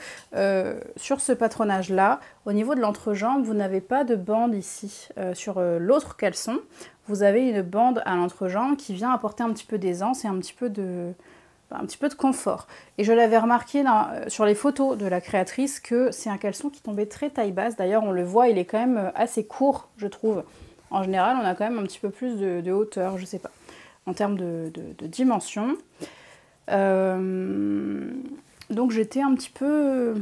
sur ce patronage là, au niveau de l'entrejambe, vous n'avez pas de bande ici. Sur l'autre caleçon, vous avez une bande à l'entrejambe qui vient apporter un petit peu d'aisance et un petit peu de confort. Et je l'avais remarqué sur les photos de la créatrice que c'est un caleçon qui tombait très taille basse. D'ailleurs on le voit, il est quand même assez court, je trouve. En général on a quand même un petit peu plus de hauteur, je sais pas, en termes de dimension. Donc j'étais un petit peu...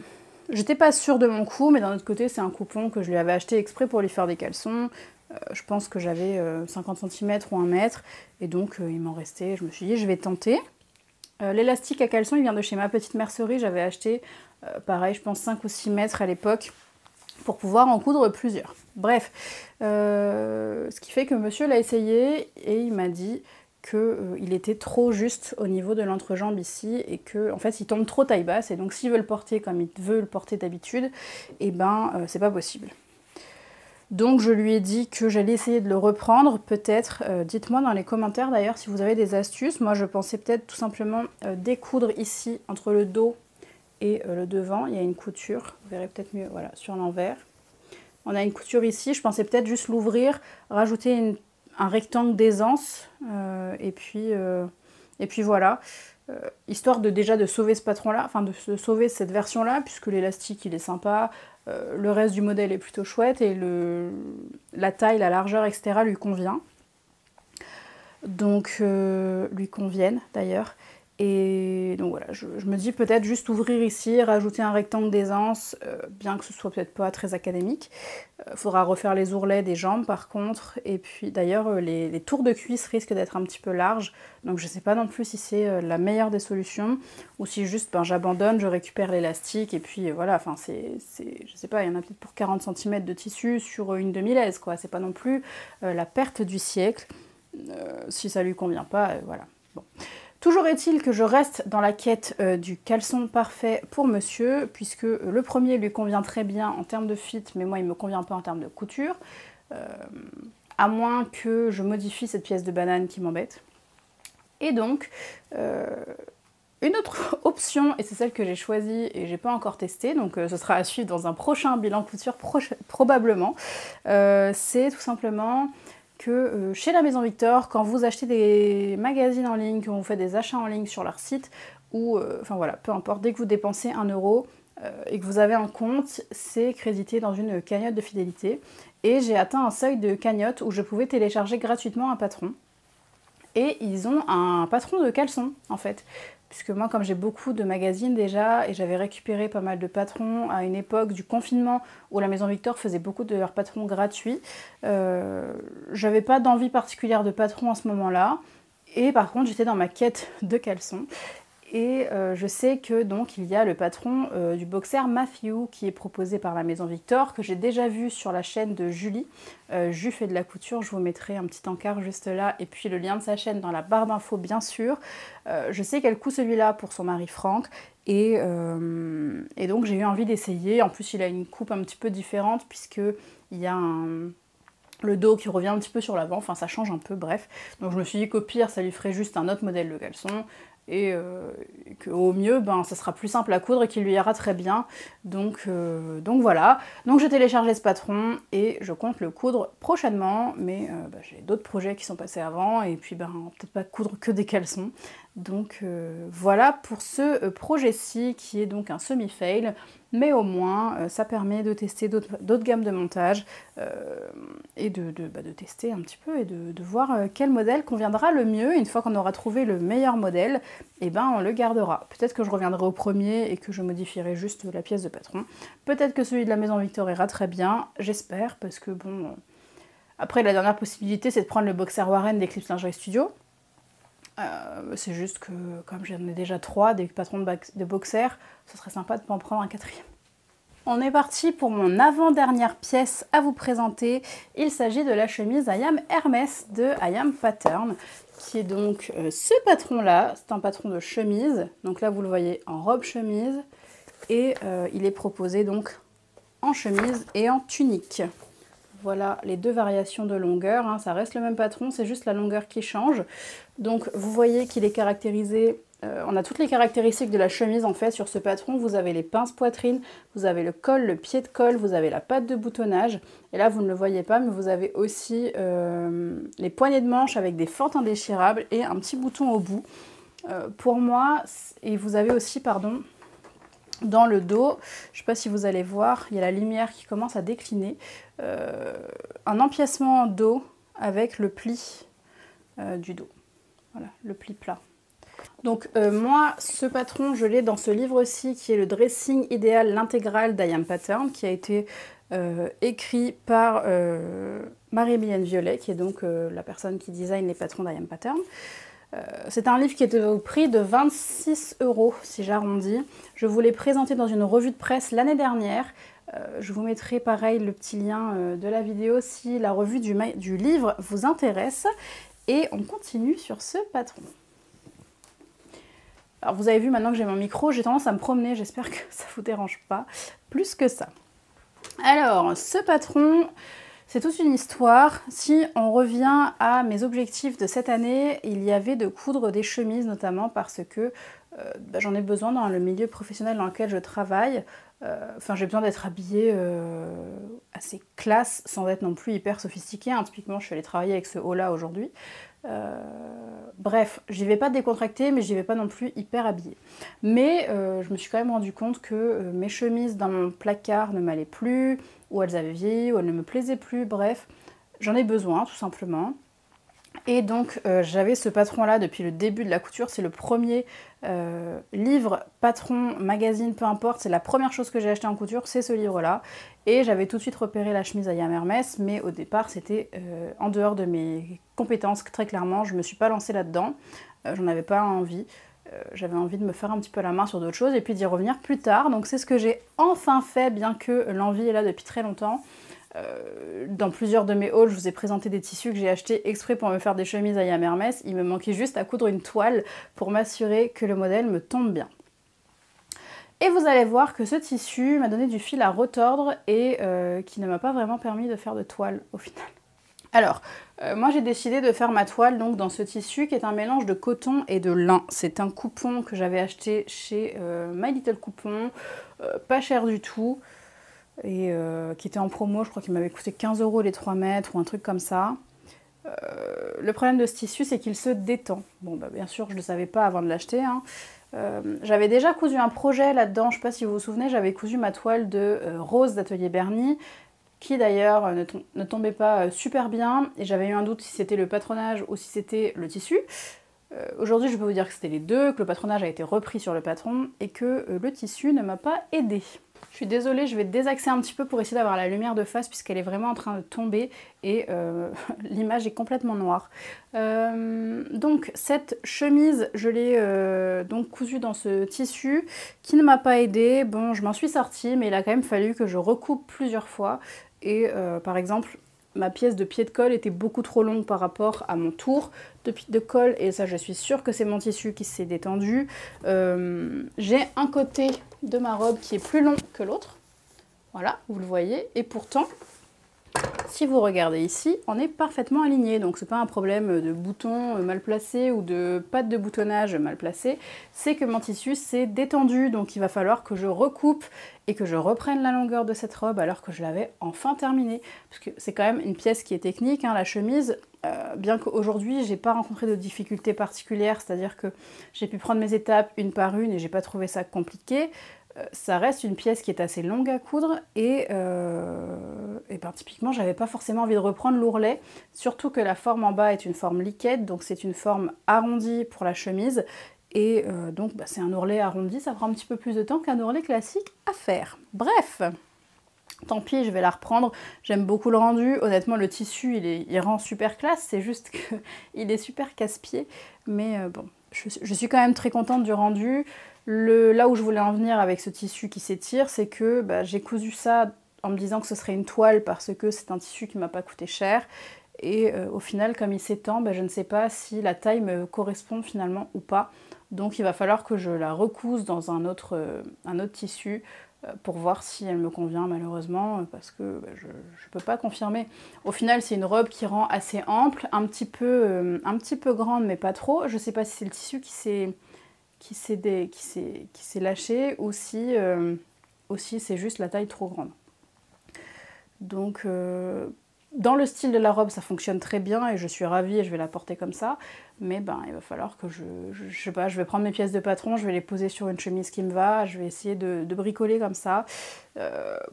J'étais pas sûre de mon coup, mais d'un autre côté c'est un coupon que je lui avais acheté exprès pour lui faire des caleçons. Je pense que j'avais 50 cm ou 1 mètre, et donc il m'en restait, je me suis dit je vais tenter. L'élastique à caleçon il vient de chez Ma Petite Mercerie, j'avais acheté pareil je pense 5 ou 6 mètres à l'époque pour pouvoir en coudre plusieurs. Bref, ce qui fait que monsieur l'a essayé et il m'a dit qu'il était trop juste au niveau de l'entrejambe ici et que en fait il tombe trop taille basse, et donc s'il veut le porter comme il veut le porter d'habitude, et ben c'est pas possible. Donc je lui ai dit que j'allais essayer de le reprendre, peut-être. Dites-moi dans les commentaires d'ailleurs si vous avez des astuces. Moi je pensais peut-être tout simplement découdre ici entre le dos et le devant. Il y a une couture, vous verrez peut-être mieux, voilà, sur l'envers. On a une couture ici, je pensais peut-être juste l'ouvrir, rajouter un rectangle d'aisance, et puis voilà. Histoire déjà de sauver ce patron-là, enfin de sauver cette version-là, puisque l'élastique il est sympa, le reste du modèle est plutôt chouette, et la taille, la largeur, etc. lui convient. Donc, lui conviennent d'ailleurs. Et donc voilà, je me dis peut-être juste ouvrir ici, rajouter un rectangle d'aisance, bien que ce soit peut-être pas très académique. Faudra refaire les ourlets des jambes par contre, et puis d'ailleurs les tours de cuisse risquent d'être un petit peu larges, donc je sais pas non plus si c'est la meilleure des solutions, ou si juste j'abandonne, je récupère l'élastique, et puis voilà, enfin je sais pas, il y en a peut-être pour 40 cm de tissu sur une demi-laise, quoi, c'est pas non plus la perte du siècle, si ça lui convient pas, voilà, bon. Toujours est-il que je reste dans la quête du caleçon parfait pour monsieur, puisque le premier lui convient très bien en termes de fit, mais moi il ne me convient pas en termes de couture, à moins que je modifie cette pièce de banane qui m'embête. Et donc, une autre option, et c'est celle que j'ai choisie et j'ai pas encore testée, donc ce sera à suivre dans un prochain bilan couture probablement, c'est tout simplement que chez la Maison Victor, quand vous achetez des magazines en ligne, quand vous faites des achats en ligne sur leur site, ou enfin voilà, peu importe, dès que vous dépensez 1 € et que vous avez un compte, c'est crédité dans une cagnotte de fidélité. Et j'ai atteint un seuil de cagnotte où je pouvais télécharger gratuitement un patron. Et ils ont un patron de caleçon en fait. puisque moi comme j'ai beaucoup de magazines déjà et j'avais récupéré pas mal de patrons à une époque du confinement où la Maison Victor faisait beaucoup de leurs patrons gratuits, j'avais pas d'envie particulière de patron à ce moment-là, et par contre j'étais dans ma quête de caleçons. Et je sais que donc il y a le patron du boxer Matthew qui est proposé par la Maison Victor, que j'ai déjà vu sur la chaîne de Julie. Ju fait de la couture, je vous mettrai un petit encart juste là, et puis le lien de sa chaîne dans la barre d'infos bien sûr. Je sais qu'elle coud celui-là pour son mari Franck, et donc j'ai eu envie d'essayer. En plus il a une coupe un petit peu différente, puisqu'il y a le dos qui revient un petit peu sur l'avant, enfin ça change un peu, bref. Donc je me suis dit qu'au pire ça lui ferait juste un autre modèle de caleçon, et qu'au mieux ben, ça sera plus simple à coudre et qu'il lui ira très bien. Donc voilà, donc j'ai téléchargé ce patron et je compte le coudre prochainement, mais j'ai d'autres projets qui sont passés avant, et puis peut-être pas coudre que des caleçons. Donc voilà pour ce projet-ci qui est donc un semi-fail, mais au moins ça permet de tester d'autres gammes de montage, et de tester un petit peu et de voir quel modèle conviendra le mieux. Une fois qu'on aura trouvé le meilleur modèle, et ben on le gardera. Peut-être que je reviendrai au premier et que je modifierai juste la pièce de patron. Peut-être que celui de la Maison Victor ira très bien, j'espère, parce que bon... Après la dernière possibilité c'est de prendre le boxer Warren d'Eclipse Lingerie Studio. C'est juste que comme j'en ai déjà 3 des patrons de boxer, ce serait sympa de pas en prendre un 4e. On est parti pour mon avant-dernière pièce à vous présenter. Il s'agit de la chemise I Am Hermès de I Am Pattern, qui est donc ce patron-là. C'est un patron de chemise. Donc là, vous le voyez en robe chemise. Et il est proposé donc en chemise et en tunique. Voilà les deux variations de longueur, hein. Ça reste le même patron, c'est juste la longueur qui change. Donc vous voyez qu'il est caractérisé, on a toutes les caractéristiques de la chemise en fait sur ce patron. Vous avez les pinces poitrine, vous avez le col, le pied de col, vous avez la patte de boutonnage. Et là vous ne le voyez pas, mais vous avez aussi les poignées de manche avec des fentes indéchirables et un petit bouton au bout. Pour moi, et vous avez aussi, pardon, dans le dos, je ne sais pas si vous allez voir, il y a la lumière qui commence à décliner, un empiècement dos avec le pli du dos, voilà, le pli plat. Donc moi, ce patron, je l'ai dans ce livre-ci qui est le Dressing idéal, l'intégrale d'I Am Pattern, qui a été écrit par Marie-Mylène Violet, qui est donc la personne qui design les patrons d'I Am Pattern. C'est un livre qui était au prix de 26 € si j'arrondis. Je vous l'ai présenté dans une revue de presse l'année dernière. Je vous mettrai pareil le petit lien de la vidéo si la revue du livre vous intéresse. Et on continue sur ce patron. Alors vous avez vu maintenant que j'ai mon micro, j'ai tendance à me promener, j'espère que ça ne vous dérange pas plus que ça. Alors ce patron... c'est toute une histoire. Si on revient à mes objectifs de cette année, il y avait de coudre des chemises notamment parce que j'en ai besoin dans le milieu professionnel dans lequel je travaille. Enfin, j'ai besoin d'être habillée assez classe sans être non plus hyper sophistiquée. Hein. Typiquement, je suis allée travailler avec ce haut-là aujourd'hui. Bref, j'y vais pas décontractée, mais j'y vais pas non plus hyper habillée. Mais je me suis quand même rendu compte que mes chemises dans mon placard ne m'allaient plus, ou elles avaient vieilli, ou elles ne me plaisaient plus, bref, j'en ai besoin tout simplement. Et donc j'avais ce patron là depuis le début de la couture, c'est le premier livre, patron, magazine, peu importe, c'est la première chose que j'ai acheté en couture, c'est ce livre là. Et j'avais tout de suite repéré la chemise I Am Hermès, mais au départ c'était en dehors de mes compétences, très clairement, je me suis pas lancée là-dedans, j'en avais pas envie. J'avais envie de me faire un petit peu la main sur d'autres choses et puis d'y revenir plus tard. Donc c'est ce que j'ai enfin fait, bien que l'envie est là depuis très longtemps. Dans plusieurs de mes hauls, je vous ai présenté des tissus que j'ai achetés exprès pour me faire des chemises I Am Hermès. Il me manquait juste à coudre une toile pour m'assurer que le modèle me tombe bien. Et vous allez voir que ce tissu m'a donné du fil à retordre et qui ne m'a pas vraiment permis de faire de toile au final. Alors, moi j'ai décidé de faire ma toile donc dans ce tissu qui est un mélange de coton et de lin. C'est un coupon que j'avais acheté chez My Little Coupon, pas cher du tout, et qui était en promo, je crois qu'il m'avait coûté 15 € les 3 mètres ou un truc comme ça. Le problème de ce tissu, c'est qu'il se détend. Bon, bah, bien sûr, je ne le savais pas avant de l'acheter, hein. J'avais déjà cousu un projet là-dedans, je ne sais pas si vous vous souvenez, j'avais cousu ma toile de Rose d'Atelier Bernie, qui d'ailleurs ne tombait pas super bien, et j'avais eu un doute si c'était le patronage ou si c'était le tissu. Aujourd'hui, je peux vous dire que c'était les deux, que le patronage a été repris sur le patron et que le tissu ne m'a pas aidé. Je suis désolée, je vais désaxer un petit peu pour essayer d'avoir la lumière de face puisqu'elle est vraiment en train de tomber et l'image est complètement noire. Donc cette chemise, je l'ai donc cousue dans ce tissu qui ne m'a pas aidé. Bon, je m'en suis sortie, mais il a quand même fallu que je recoupe plusieurs fois. Et par exemple, ma pièce de pied de colle était beaucoup trop longue par rapport à mon tour de colle, et ça je suis sûre que c'est mon tissu qui s'est détendu. J'ai un côté de ma robe qui est plus long que l'autre, voilà, vous le voyez, et pourtant, si vous regardez ici, on est parfaitement aligné, donc c'est pas un problème de boutons mal placés ou de pattes de boutonnage mal placées, c'est que mon tissu s'est détendu, donc il va falloir que je recoupe et que je reprenne la longueur de cette robe alors que je l'avais enfin terminée. Parce que c'est quand même une pièce qui est technique, hein, la chemise, bien qu'aujourd'hui j'ai pas rencontré de difficultés particulières, c'est-à-dire que j'ai pu prendre mes étapes une par une et j'ai pas trouvé ça compliqué. Ça reste une pièce qui est assez longue à coudre et ben, typiquement j'avais pas forcément envie de reprendre l'ourlet, surtout que la forme en bas est une forme liquette, donc c'est une forme arrondie pour la chemise et donc bah, c'est un ourlet arrondi, ça prend un petit peu plus de temps qu'un ourlet classique à faire. Bref, tant pis, je vais la reprendre, j'aime beaucoup le rendu, honnêtement le tissu il rend super classe, c'est juste qu'il est super casse-pied, mais bon, je suis quand même très contente du rendu. Là où je voulais en venir avec ce tissu qui s'étire, c'est que bah, j'ai cousu ça en me disant que ce serait une toile parce que c'est un tissu qui ne m'a pas coûté cher. Et au final, comme il s'étend, bah, je ne sais pas si la taille me correspond finalement ou pas. Donc il va falloir que je la recouse dans un autre tissu pour voir si elle me convient malheureusement, parce que bah, je ne peux pas confirmer. Au final, c'est une robe qui rend assez ample, un petit peu grande mais pas trop. Je ne sais pas si c'est le tissu qui s'est lâché ou si c'est juste la taille trop grande. Donc dans le style de la robe ça fonctionne très bien et je suis ravie et je vais la porter comme ça, mais ben il va falloir que je sais pas, je vais prendre mes pièces de patron, je vais les poser sur une chemise qui me va, je vais essayer de bricoler comme ça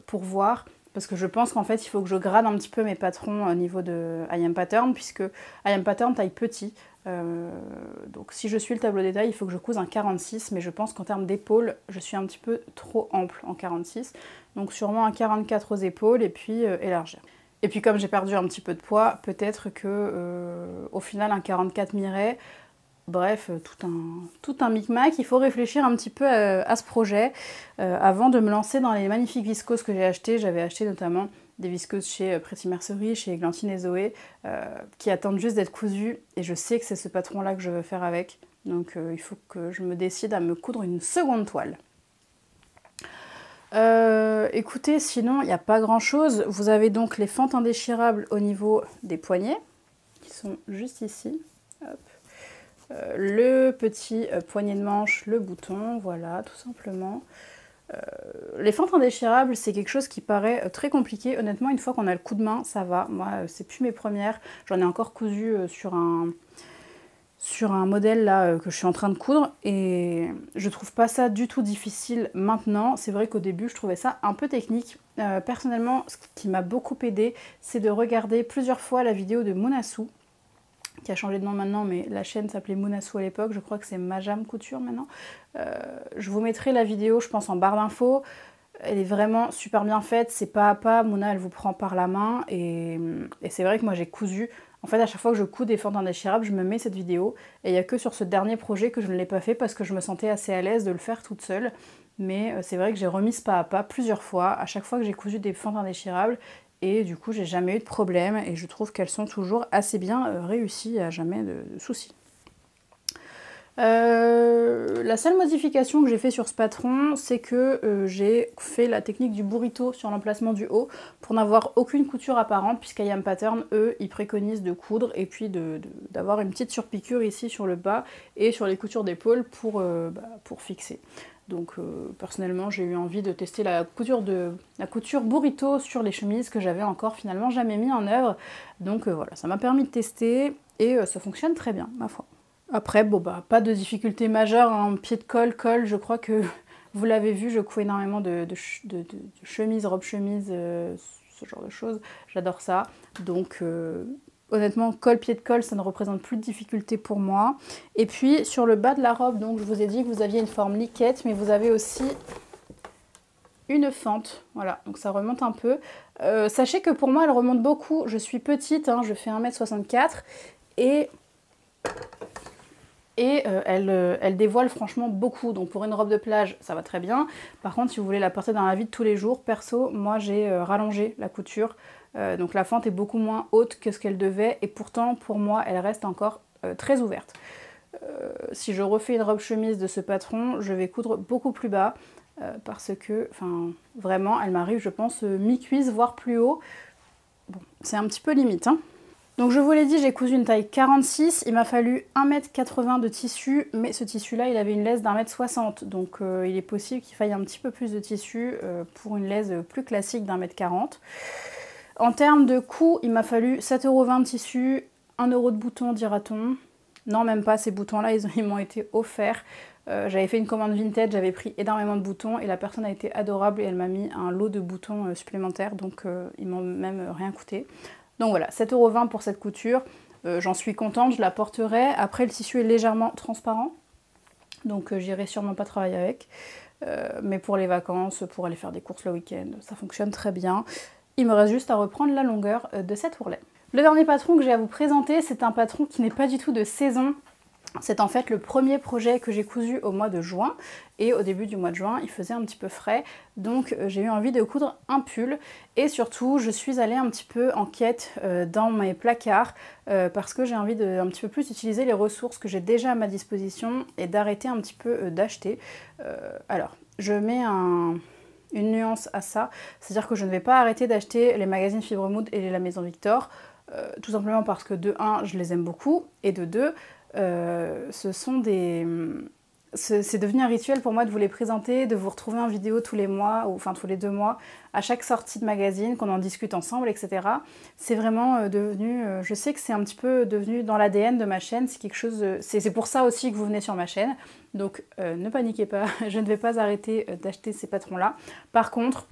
pour voir. Parce que je pense qu'en fait, il faut que je grade un petit peu mes patrons au niveau de I Am Pattern, puisque I Am Pattern taille petit. Donc si je suis le tableau des tailles, il faut que je couse un 46, mais je pense qu'en termes d'épaules, je suis un petit peu trop ample en 46. Donc sûrement un 44 aux épaules et puis élargir. Et puis comme j'ai perdu un petit peu de poids, peut-être que au final un 44 m'irait. Bref, tout un micmac, il faut réfléchir un petit peu à ce projet avant de me lancer dans les magnifiques viscoses que j'ai achetées. J'avais acheté notamment des viscoses chez Pretty Mercerie, chez Églantine et Zoé, qui attendent juste d'être cousues, et je sais que c'est ce patron-là que je veux faire avec. Donc il faut que je me décide à me coudre une seconde toile. Écoutez, sinon il n'y a pas grand-chose. Vous avez donc les fentes indéchirables au niveau des poignets, qui sont juste ici. Hop. Le petit poignet de manche, le bouton, voilà, tout simplement. Les fentes indéchirables, c'est quelque chose qui paraît très compliqué. Honnêtement, une fois qu'on a le coup de main, ça va. Moi, c'est plus mes premières. J'en ai encore cousu sur un modèle là que je suis en train de coudre et je trouve pas ça du tout difficile maintenant. C'est vrai qu'au début, je trouvais ça un peu technique. Personnellement, ce qui m'a beaucoup aidé, c'est de regarder plusieurs fois la vidéo de Moonassou, qui a changé de nom maintenant, mais la chaîne s'appelait Moonassou à l'époque, je crois que c'est Majam Couture maintenant. Je vous mettrai la vidéo, je pense, en barre d'infos. Elle est vraiment super bien faite, c'est pas à pas, Mouna elle vous prend par la main, et c'est vrai que moi j'ai cousu. En fait, à chaque fois que je couds des fentes indéchirables, je me mets cette vidéo, et il n'y a que sur ce dernier projet que je ne l'ai pas fait parce que je me sentais assez à l'aise de le faire toute seule. Mais c'est vrai que j'ai remis ce pas à pas plusieurs fois, à chaque fois que j'ai cousu des fentes indéchirables, et du coup j'ai jamais eu de problème et je trouve qu'elles sont toujours assez bien réussies, il n'y a jamais de soucis. La seule modification que j'ai fait sur ce patron, c'est que j'ai fait la technique du burrito sur l'emplacement du haut pour n'avoir aucune couture apparente, puisqu'à I Am Pattern, eux, ils préconisent de coudre et puis d'avoir une petite surpiqûre ici sur le bas et sur les coutures d'épaule pour fixer. Donc personnellement j'ai eu envie de tester la couture burrito sur les chemises que j'avais encore finalement jamais mis en œuvre. Donc voilà, ça m'a permis de tester et ça fonctionne très bien ma foi. Après bon bah pas de difficulté majeure, hein, pied de colle, je crois que vous l'avez vu, je couds énormément de chemises, robes chemises, ce genre de choses, j'adore ça. Donc honnêtement, col, pied de col, ça ne représente plus de difficulté pour moi. Et puis sur le bas de la robe, donc je vous ai dit que vous aviez une forme liquette, mais vous avez aussi une fente. Voilà, donc ça remonte un peu. Sachez que pour moi, elle remonte beaucoup. Je suis petite, hein, je fais 1m64 et elle dévoile franchement beaucoup. Donc pour une robe de plage, ça va très bien. Par contre, si vous voulez la porter dans la vie de tous les jours, perso, moi j'ai rallongé la couture. Donc la fente est beaucoup moins haute que ce qu'elle devait. Et pourtant, pour moi, elle reste encore très ouverte. Si je refais une robe chemise de ce patron, je vais coudre beaucoup plus bas. Parce que, enfin, vraiment, elle m'arrive, je pense, mi-cuisse, voire plus haut. Bon, c'est un petit peu limite, hein. Donc je vous l'ai dit, j'ai cousu une taille 46, il m'a fallu 1m80 de tissu, mais ce tissu-là, il avait une laisse d'1m60, donc il est possible qu'il faille un petit peu plus de tissu pour une laisse plus classique d'1m40. En termes de coût, il m'a fallu 7,20 € de tissu, 1 € de boutons, dira-t-on. Non, même pas, ces boutons-là, ils m'ont été offerts. J'avais fait une commande vintage, j'avais pris énormément de boutons et la personne a été adorable et elle m'a mis un lot de boutons supplémentaires, donc ils m'ont même rien coûté. Donc voilà, 7,20 € pour cette couture, j'en suis contente, je la porterai. Après, le tissu est légèrement transparent, donc j'irai sûrement pas travailler avec. Mais pour les vacances, pour aller faire des courses le week-end, ça fonctionne très bien. Il me reste juste à reprendre la longueur de cet ourlet. Le dernier patron que j'ai à vous présenter, c'est un patron qui n'est pas du tout de saison. C'est en fait le premier projet que j'ai cousu au mois de juin et au début du mois de juin il faisait un petit peu frais donc j'ai eu envie de coudre un pull et surtout je suis allée un petit peu en quête dans mes placards parce que j'ai envie de un petit peu plus utiliser les ressources que j'ai déjà à ma disposition et d'arrêter un petit peu d'acheter. Alors je mets une nuance à ça, c'est-à-dire que je ne vais pas arrêter d'acheter les magazines Fibre Mood et la Maison Victor tout simplement parce que de 1 je les aime beaucoup et de 2 c'est devenu un rituel pour moi de vous les présenter, de vous retrouver en vidéo tous les mois, ou enfin tous les 2 mois, à chaque sortie de magazine, qu'on en discute ensemble, etc. C'est vraiment devenu, je sais que c'est un petit peu devenu dans l'ADN de ma chaîne, c'est quelque chose, c'est pour ça aussi que vous venez sur ma chaîne, donc ne paniquez pas, je ne vais pas arrêter d'acheter ces patrons-là. Par contre,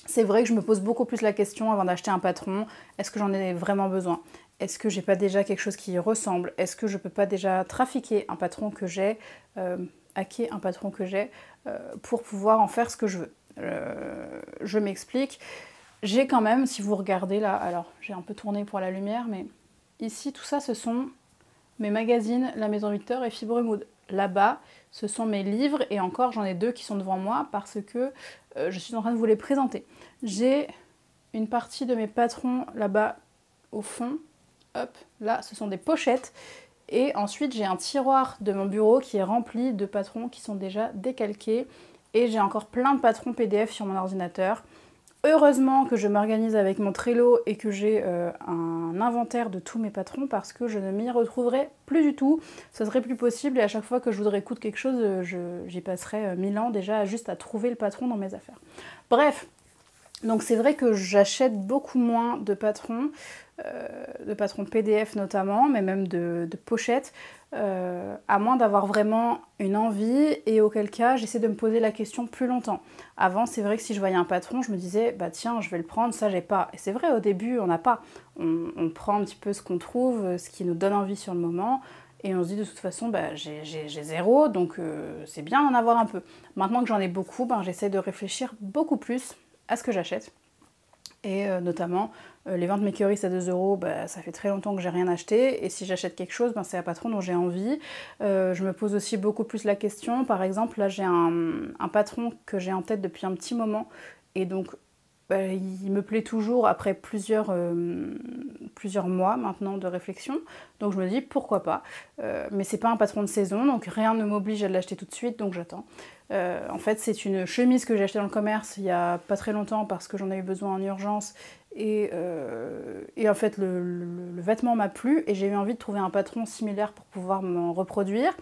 c'est vrai que je me pose beaucoup plus la question avant d'acheter un patron, est-ce que j'en ai vraiment besoin ? Est-ce que j'ai pas déjà quelque chose qui y ressemble? Est-ce que je peux pas déjà trafiquer un patron que j'ai, hacker un patron que j'ai, pour pouvoir en faire ce que je veux? Je m'explique. J'ai quand même, si vous regardez là, alors j'ai un peu tourné pour la lumière, mais ici tout ça ce sont mes magazines La Maison Victor et Fibre Mood. Là-bas, ce sont mes livres et encore j'en ai 2 qui sont devant moi parce que je suis en train de vous les présenter. J'ai une partie de mes patrons là-bas au fond. Hop, là, ce sont des pochettes. Et ensuite, j'ai un tiroir de mon bureau qui est rempli de patrons qui sont déjà décalqués. Et j'ai encore plein de patrons PDF sur mon ordinateur. Heureusement que je m'organise avec mon Trello et que j'ai un inventaire de tous mes patrons parce que je ne m'y retrouverai plus du tout. Ce serait plus possible et à chaque fois que je voudrais coudre quelque chose, j'y passerais 1000 ans déjà juste à trouver le patron dans mes affaires. Bref, donc c'est vrai que j'achète beaucoup moins de patrons PDF notamment, mais même de pochettes, à moins d'avoir vraiment une envie et auquel cas j'essaie de me poser la question plus longtemps. Avant c'est vrai que si je voyais un patron, je me disais bah tiens je vais le prendre, ça j'ai pas. Et c'est vrai au début on n'a pas, on prend un petit peu ce qu'on trouve, ce qui nous donne envie sur le moment. Et on se dit de toute façon, bah, j'ai 0, donc c'est bien d'en avoir un peu. Maintenant que j'en ai beaucoup, ben, j'essaie de réfléchir beaucoup plus à ce que j'achète. Et notamment, les ventes Makeris à 2 €, bah, ça fait très longtemps que j'ai rien acheté. Et si j'achète quelque chose, ben, c'est un patron dont j'ai envie. Je me pose aussi beaucoup plus la question. Par exemple, là j'ai un patron que j'ai en tête depuis un petit moment. Et donc, bah, il me plaît toujours après plusieurs mois maintenant de réflexion. Donc je me dis pourquoi pas. Mais c'est pas un patron de saison, donc rien ne m'oblige à l'acheter tout de suite, donc j'attends. En fait, c'est une chemise que j'ai achetée dans le commerce il y a pas très longtemps parce que j'en ai eu besoin en urgence. Et en fait, le vêtement m'a plu et j'ai eu envie de trouver un patron similaire pour pouvoir m'en reproduire.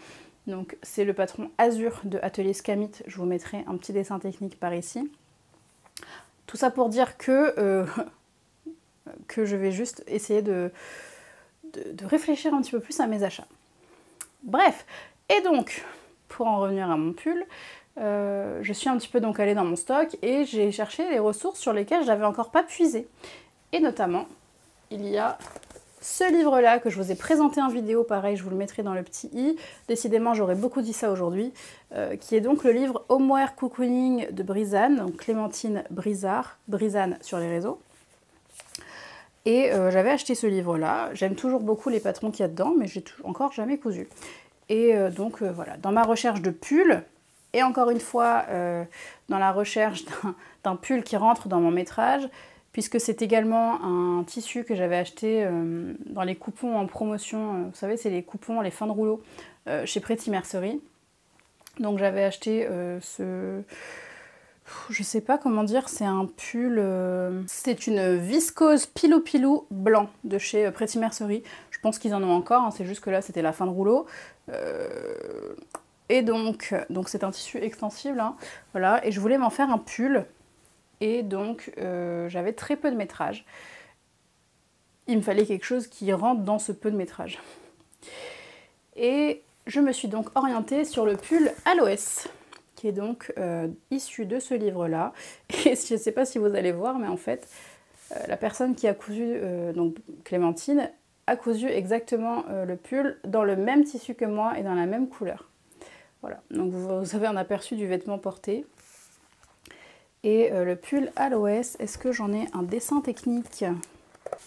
Donc c'est le patron Azur de Atelier Scamit. Je vous mettrai un petit dessin technique par ici. Tout ça pour dire que je vais juste essayer de réfléchir un petit peu plus à mes achats. Bref, et donc, pour en revenir à mon pull, je suis un petit peu donc allée dans mon stock et j'ai cherché les ressources sur lesquelles j'avais encore pas puisé. Et notamment, il y a ce livre-là que je vous ai présenté en vidéo, pareil, je vous le mettrai dans le petit i. Décidément, j'aurais beaucoup dit ça aujourd'hui, qui est donc le livre Homeware Cocooning de Brizane, donc Clémentine Brizard, Brizane sur les réseaux. Et j'avais acheté ce livre-là. J'aime toujours beaucoup les patrons qu'il y a dedans, mais j'ai encore jamais cousu. Et donc voilà, dans ma recherche de pull, et encore une fois, dans la recherche d'un pull qui rentre dans mon métrage, puisque c'est également un tissu que j'avais acheté dans les coupons en promotion. Vous savez, c'est les coupons, les fins de rouleau chez Pretty Mercerie. Donc j'avais acheté ce... Je sais pas comment dire, c'est un pull... c'est une viscose pilou-pilou blanc de chez Pretty Mercerie. Je pense qu'ils en ont encore, hein, c'est juste que là c'était la fin de rouleau. Et donc c'est un tissu extensible, hein, voilà. Et je voulais m'en faire un pull. Et donc, j'avais très peu de métrage. Il me fallait quelque chose qui rentre dans ce peu de métrage. Et je me suis donc orientée sur le pull Aloès, qui est donc issu de ce livre-là. Et je ne sais pas si vous allez voir, mais en fait, la personne qui a cousu, donc Clémentine, a cousu exactement le pull dans le même tissu que moi et dans la même couleur. Voilà, donc vous avez un aperçu du vêtement porté. Et le pull Aloès, est-ce que j'en ai un dessin technique?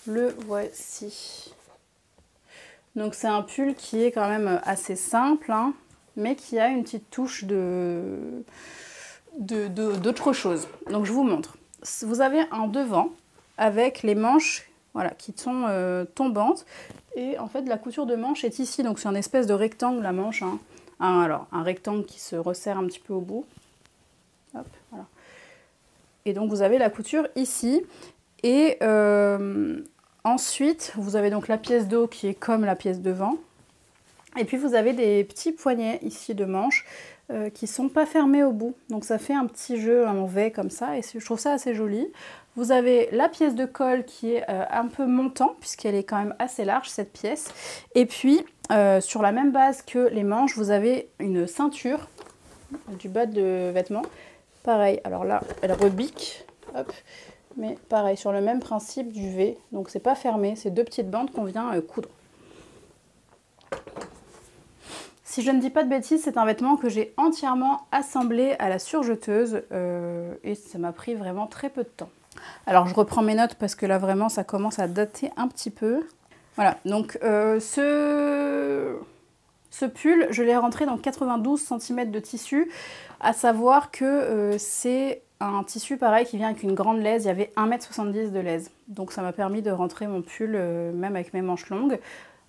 Le voici. Donc c'est un pull qui est quand même assez simple, hein, mais qui a une petite touche d'autre chose. Donc je vous montre. Vous avez un devant avec les manches, voilà, qui sont tombantes. Et en fait la couture de manche est ici, donc c'est un espèce de rectangle la manche. Hein. Alors un rectangle qui se resserre un petit peu au bout. Hop, voilà. Et donc vous avez la couture ici. Et ensuite, vous avez donc la pièce d'eau qui est comme la pièce devant. Et puis vous avez des petits poignets ici de manches qui ne sont pas fermés au bout. Donc ça fait un petit jeu en V comme ça et je trouve ça assez joli. Vous avez la pièce de colle qui est un peu montant puisqu'elle est quand même assez large cette pièce. Et puis sur la même base que les manches, vous avez une ceinture du bas de vêtement. Pareil, alors là, elle rebique, hop, mais pareil, sur le même principe du V. Donc c'est pas fermé, c'est deux petites bandes qu'on vient coudre. Si je ne dis pas de bêtises, c'est un vêtement que j'ai entièrement assemblé à la surjeteuse et ça m'a pris vraiment très peu de temps. Alors je reprends mes notes parce que là vraiment ça commence à dater un petit peu. Voilà, donc ce pull, je l'ai rentré dans 92 cm de tissu, à savoir que c'est un tissu pareil qui vient avec une grande laise, il y avait 1,70 m de laise. Donc ça m'a permis de rentrer mon pull même avec mes manches longues.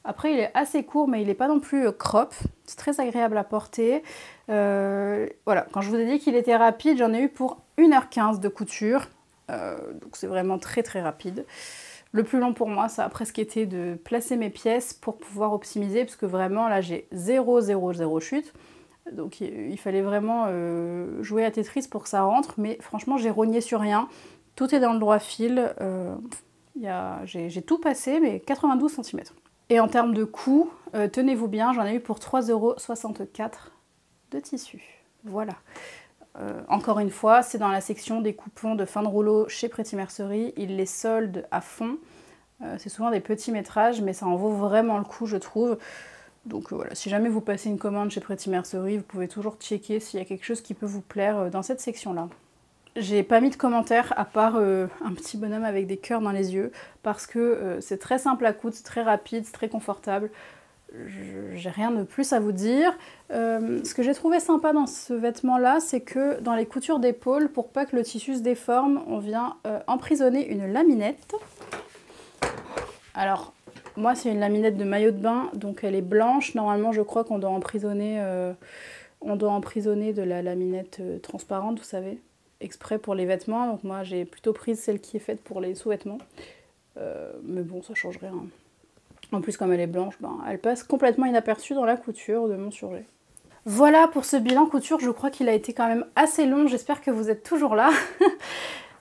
Après il est assez court mais il n'est pas non plus crop, c'est très agréable à porter. Voilà, quand je vous ai dit qu'il était rapide, j'en ai eu pour 1h15 de couture, donc c'est vraiment très très rapide. Le plus long pour moi, ça a presque été de placer mes pièces pour pouvoir optimiser, parce que vraiment là j'ai 0,0,0 chute. Donc il fallait vraiment jouer à Tetris pour que ça rentre, mais franchement j'ai rogné sur rien. Tout est dans le droit fil, j'ai tout passé, mais 92 cm. Et en termes de coût, tenez-vous bien, j'en ai eu pour 3,64 € de tissu. Voilà. Encore une fois, c'est dans la section des coupons de fin de rouleau chez Pretty Mercerie. Ils les soldent à fond. C'est souvent des petits métrages, mais ça en vaut vraiment le coup, je trouve. Donc voilà, si jamais vous passez une commande chez Pretty Mercerie, vous pouvez toujours checker s'il y a quelque chose qui peut vous plaire dans cette section-là. J'ai pas mis de commentaires à part un petit bonhomme avec des cœurs dans les yeux, parce que c'est très simple à coudre, c'est très rapide, c'est très confortable. J'ai rien de plus à vous dire. Ce que j'ai trouvé sympa dans ce vêtement-là, c'est que dans les coutures d'épaule, pour pas que le tissu se déforme, on vient emprisonner une laminette. Alors, moi c'est une laminette de maillot de bain, donc elle est blanche. Normalement, je crois qu'on doit emprisonner, de la laminette transparente, vous savez, exprès pour les vêtements. Donc moi, j'ai plutôt pris celle qui est faite pour les sous-vêtements. Mais bon, ça change rien. En plus, comme elle est blanche, ben, elle passe complètement inaperçue dans la couture de mon surjet. Voilà pour ce bilan couture, je crois qu'il a été quand même assez long, j'espère que vous êtes toujours là.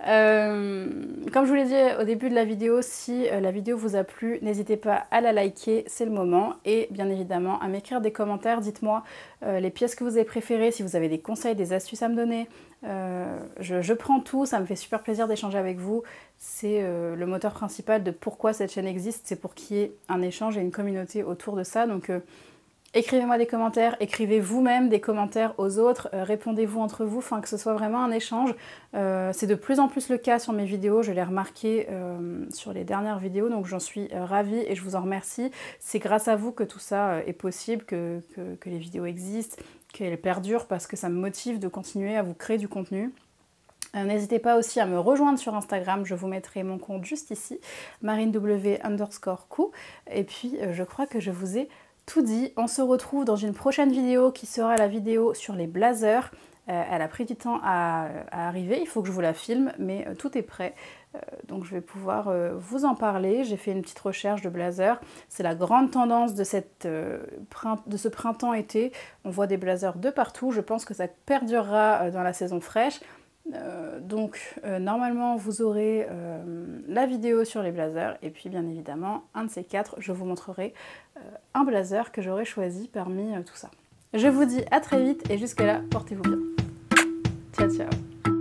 Comme je vous l'ai dit au début de la vidéo, si la vidéo vous a plu, n'hésitez pas à la liker, c'est le moment. Et bien évidemment à m'écrire des commentaires, dites-moi les pièces que vous avez préférées, si vous avez des conseils, des astuces à me donner. Je prends tout, ça me fait super plaisir d'échanger avec vous. C'est le moteur principal de pourquoi cette chaîne existe, c'est pour qu'il y ait un échange et une communauté autour de ça. Donc écrivez-moi des commentaires, écrivez vous-même des commentaires aux autres, répondez-vous entre vous, enfin que ce soit vraiment un échange. C'est de plus en plus le cas sur mes vidéos, je l'ai remarqué sur les dernières vidéos, donc j'en suis ravie et je vous en remercie. C'est grâce à vous que tout ça est possible, que les vidéos existent, qu'elles perdurent, parce que ça me motive de continuer à vous créer du contenu. N'hésitez pas aussi à me rejoindre sur Instagram, je vous mettrai mon compte juste ici, marinew_coup. Et puis je crois que je vous ai tout dit. On se retrouve dans une prochaine vidéo qui sera la vidéo sur les blazers. Elle a pris du temps à arriver, il faut que je vous la filme, mais tout est prêt. Donc je vais pouvoir vous en parler. J'ai fait une petite recherche de blazers. C'est la grande tendance de, de ce printemps-été. On voit des blazers de partout. Je pense que ça perdurera dans la saison fraîche. Normalement vous aurez la vidéo sur les blazers et puis bien évidemment un de ces quatre je vous montrerai un blazer que j'aurai choisi parmi tout ça. Je vous dis à très vite et jusque là portez-vous bien. Ciao ciao.